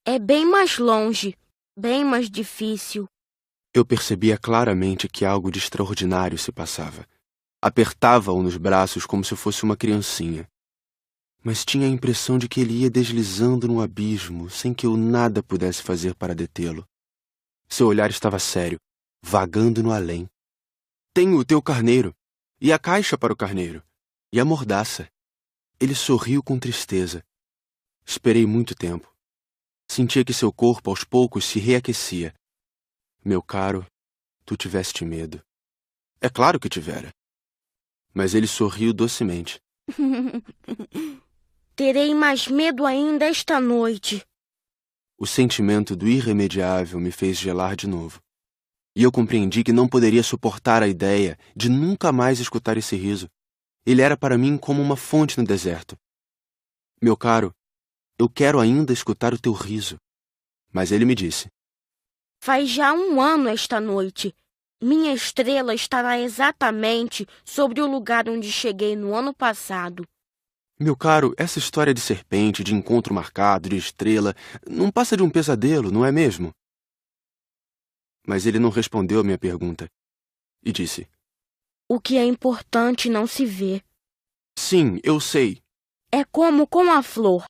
É bem mais longe, bem mais difícil. Eu percebia claramente que algo de extraordinário se passava. Apertava-o nos braços como se fosse uma criancinha. Mas tinha a impressão de que ele ia deslizando no abismo, sem que eu nada pudesse fazer para detê-lo. Seu olhar estava sério, vagando no além. Tenho o teu carneiro, e a caixa para o carneiro, e a mordaça. Ele sorriu com tristeza. Esperei muito tempo. Sentia que seu corpo aos poucos se reaquecia. Meu caro, tu tiveste medo. É claro que tivera. Mas ele sorriu docemente. Terei mais medo ainda esta noite. O sentimento do irremediável me fez gelar de novo. E eu compreendi que não poderia suportar a ideia de nunca mais escutar esse riso. Ele era para mim como uma fonte no deserto. Meu caro, eu quero ainda escutar o teu riso. Mas ele me disse: Faz já 1 ano esta noite. Minha estrela estará exatamente sobre o lugar onde cheguei no ano passado. Meu caro, essa história de serpente, de encontro marcado, de estrela, não passa de um pesadelo, não é mesmo? Mas ele não respondeu a minha pergunta. E disse: O que é importante não se vê. Sim, eu sei. É como com a flor.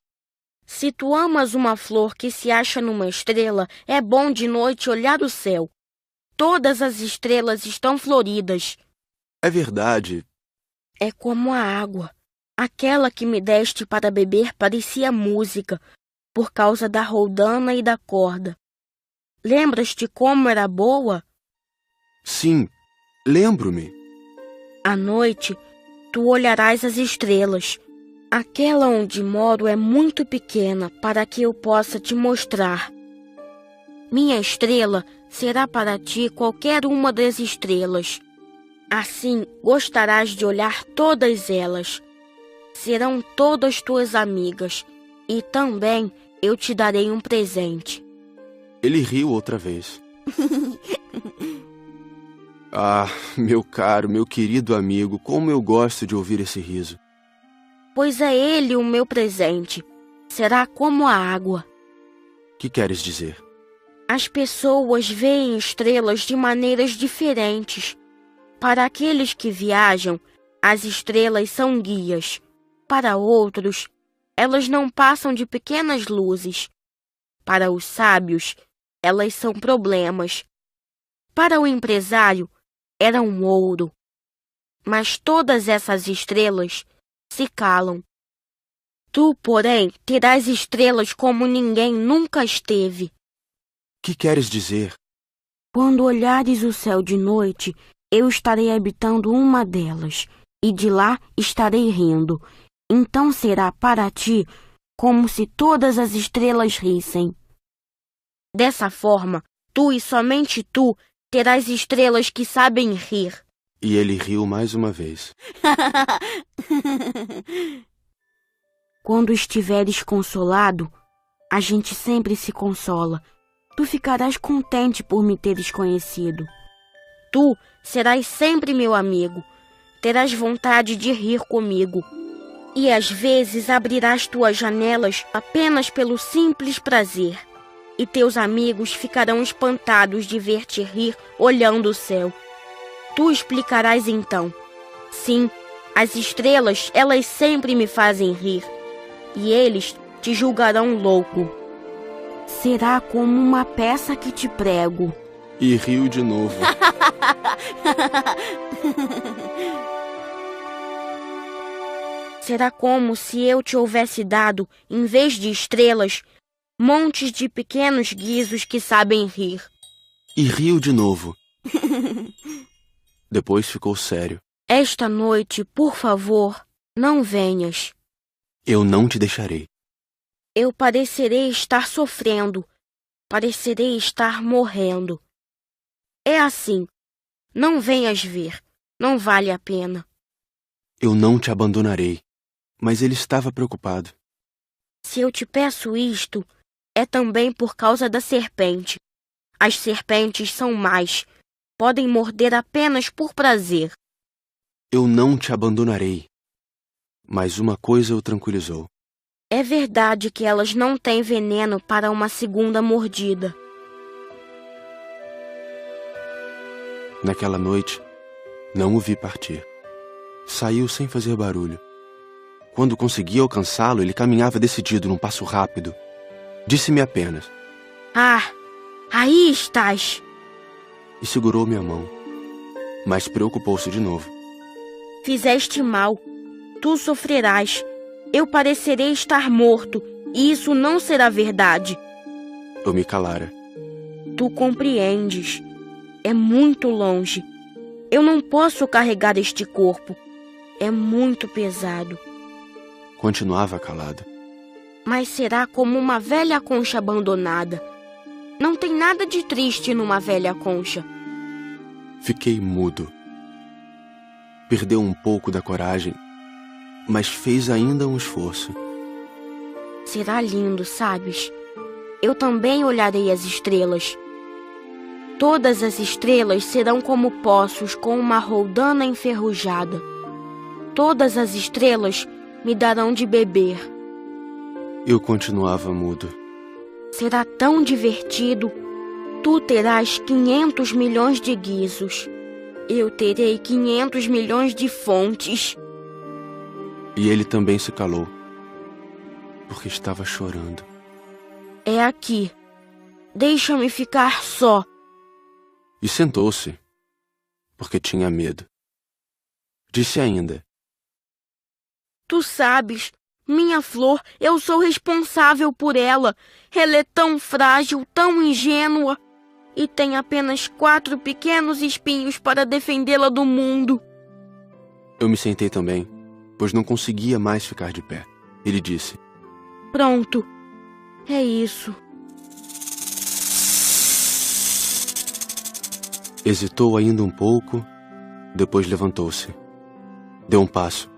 Se tu amas uma flor que se acha numa estrela, é bom de noite olhar o céu. Todas as estrelas estão floridas. É verdade. É como a água. Aquela que me deste para beber parecia música, por causa da roldana e da corda. Lembras-te como era boa? Sim, lembro-me. À noite, tu olharás as estrelas. Aquela onde moro é muito pequena para que eu possa te mostrar. Minha estrela será para ti qualquer uma das estrelas. Assim, gostarás de olhar todas elas. Serão todas tuas amigas, e também eu te darei um presente. Ele riu outra vez. Ah, meu caro, meu querido amigo, como eu gosto de ouvir esse riso. Pois é ele o meu presente. Será como a água. Que queres dizer? As pessoas veem estrelas de maneiras diferentes. Para aqueles que viajam, as estrelas são guias. Para outros, elas não passam de pequenas luzes. Para os sábios, elas são problemas. Para o empresário, eram ouro. Mas todas essas estrelas se calam. Tu, porém, terás estrelas como ninguém nunca esteve. Que queres dizer? Quando olhares o céu de noite, eu estarei habitando uma delas, e de lá estarei rindo. Então será para ti como se todas as estrelas rissem. Dessa forma, tu e somente tu terás estrelas que sabem rir. E ele riu mais uma vez. Quando estiveres consolado, a gente sempre se consola. Tu ficarás contente por me teres conhecido. Tu serás sempre meu amigo. Terás vontade de rir comigo. E às vezes abrirás tuas janelas apenas pelo simples prazer. E teus amigos ficarão espantados de ver-te rir olhando o céu. Tu explicarás então: sim, as estrelas, elas sempre me fazem rir. E eles te julgarão louco. Será como uma peça que te prego. E riu de novo. Será como se eu te houvesse dado, em vez de estrelas, montes de pequenos guizos que sabem rir. E riu de novo. Depois ficou sério. Esta noite, por favor, não venhas. Eu não te deixarei. Eu parecerei estar sofrendo. Parecerei estar morrendo. É assim. Não venhas ver. Não vale a pena. Eu não te abandonarei. Mas ele estava preocupado. Se eu te peço isto, é também por causa da serpente. As serpentes são más. Podem morder apenas por prazer. Eu não te abandonarei. Mas uma coisa o tranquilizou. É verdade que elas não têm veneno para uma segunda mordida. Naquela noite, não o vi partir. Saiu sem fazer barulho. Quando consegui alcançá-lo, ele caminhava decidido num passo rápido. Disse-me apenas: Ah, aí estás! E segurou minha mão. mas preocupou-se de novo. Fizeste mal. Tu sofrerás. Eu parecerei estar morto, e isso não será verdade. Eu me calara. Tu compreendes. É muito longe. Eu não posso carregar este corpo. É muito pesado. Continuava calado. Mas será como uma velha concha abandonada. Não tem nada de triste numa velha concha. Fiquei mudo. Perdeu um pouco da coragem, mas fez ainda um esforço. Será lindo, sabes? Eu também olharei as estrelas. Todas as estrelas serão como poços com uma roldana enferrujada. Todas as estrelas me darão de beber. Eu continuava mudo. Será tão divertido. Tu terás 500 milhões de guizos. Eu terei 500 milhões de fontes. E ele também se calou, porque estava chorando. É aqui. Deixa-me ficar só. E sentou-se, porque tinha medo. Disse ainda: Tu sabes, minha flor, eu sou responsável por ela. Ela é tão frágil, tão ingênua, e tem apenas 4 pequenos espinhos para defendê-la do mundo. Eu me sentei também, pois não conseguia mais ficar de pé. Ele disse: Pronto, é isso. Hesitou ainda um pouco, depois levantou-se. Deu um passo.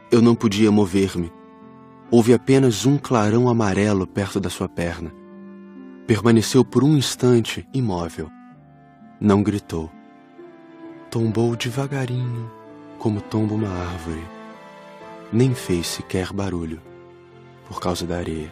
Eu não podia mover-me. Houve apenas um clarão amarelo perto da sua perna. Permaneceu por um instante imóvel. Não gritou. Tombou devagarinho, como tomba uma árvore. Nem fez sequer barulho, por causa da areia.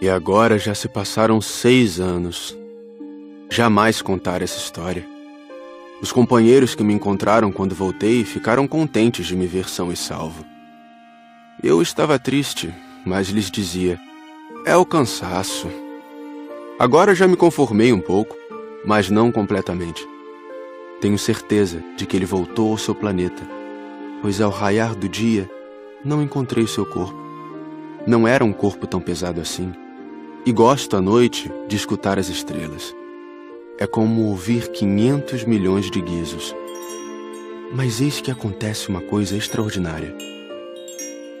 E agora já se passaram 6 anos. Jamais contar essa história. Os companheiros que me encontraram quando voltei ficaram contentes de me ver são e salvo. Eu estava triste, mas lhes dizia: é o cansaço. Agora já me conformei um pouco, mas não completamente. Tenho certeza de que ele voltou ao seu planeta, pois ao raiar do dia não encontrei seu corpo. Não era um corpo tão pesado assim. E gosto à noite de escutar as estrelas. É como ouvir 500 milhões de guizos. Mas eis que acontece uma coisa extraordinária.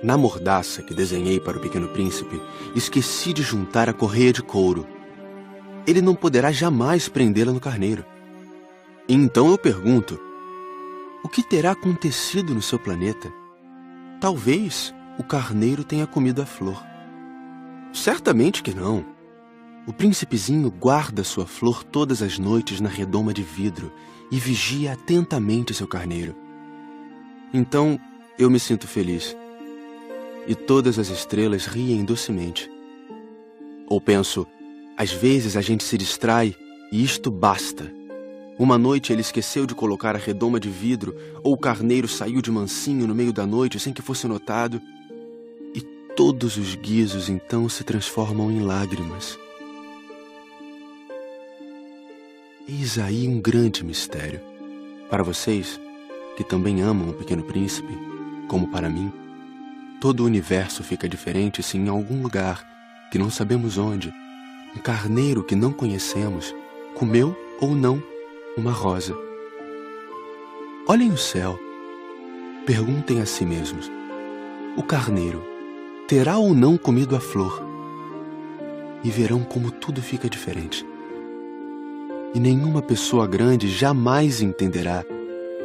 Na mordaça que desenhei para o Pequeno Príncipe, esqueci de juntar a correia de couro. Ele não poderá jamais prendê-la no carneiro. E então eu pergunto: o que terá acontecido no seu planeta? Talvez o carneiro tenha comido a flor. Certamente que não. O príncipezinho guarda sua flor todas as noites na redoma de vidro e vigia atentamente seu carneiro. Então eu me sinto feliz. E todas as estrelas riem docemente. Ou penso: às vezes a gente se distrai e isto basta. Uma noite ele esqueceu de colocar a redoma de vidro, ou o carneiro saiu de mansinho no meio da noite sem que fosse notado. E todos os guizos então se transformam em lágrimas. Eis aí um grande mistério. Para vocês, que também amam o Pequeno Príncipe, como para mim, todo o universo fica diferente se em algum lugar, que não sabemos onde, um carneiro que não conhecemos comeu ou não uma rosa. Olhem o céu. Perguntem a si mesmos: o carneiro terá ou não comido a flor? E verão como tudo fica diferente. E nenhuma pessoa grande jamais entenderá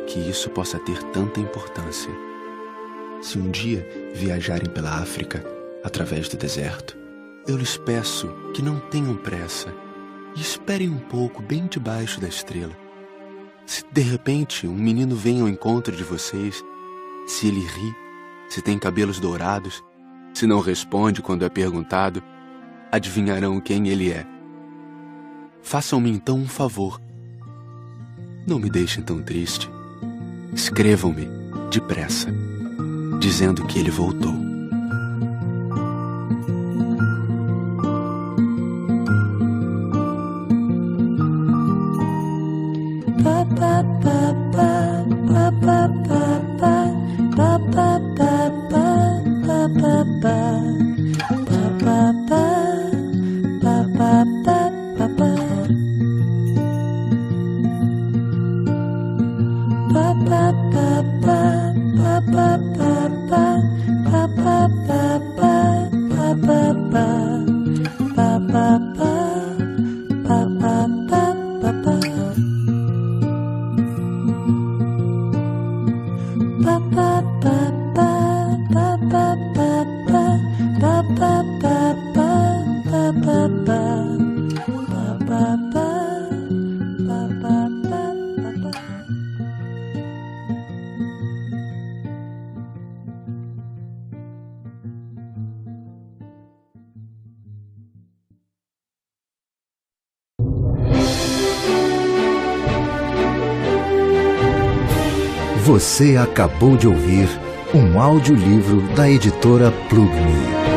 que isso possa ter tanta importância. Se um dia viajarem pela África, através do deserto, eu lhes peço que não tenham pressa e esperem um pouco bem debaixo da estrela. Se de repente um menino vem ao encontro de vocês, se ele ri, se tem cabelos dourados, se não responde quando é perguntado, adivinharão quem ele é. Façam-me então um favor. Não me deixem tão triste. Escrevam-me depressa, dizendo que ele voltou. Você acabou de ouvir um audiolivro da editora Plugme.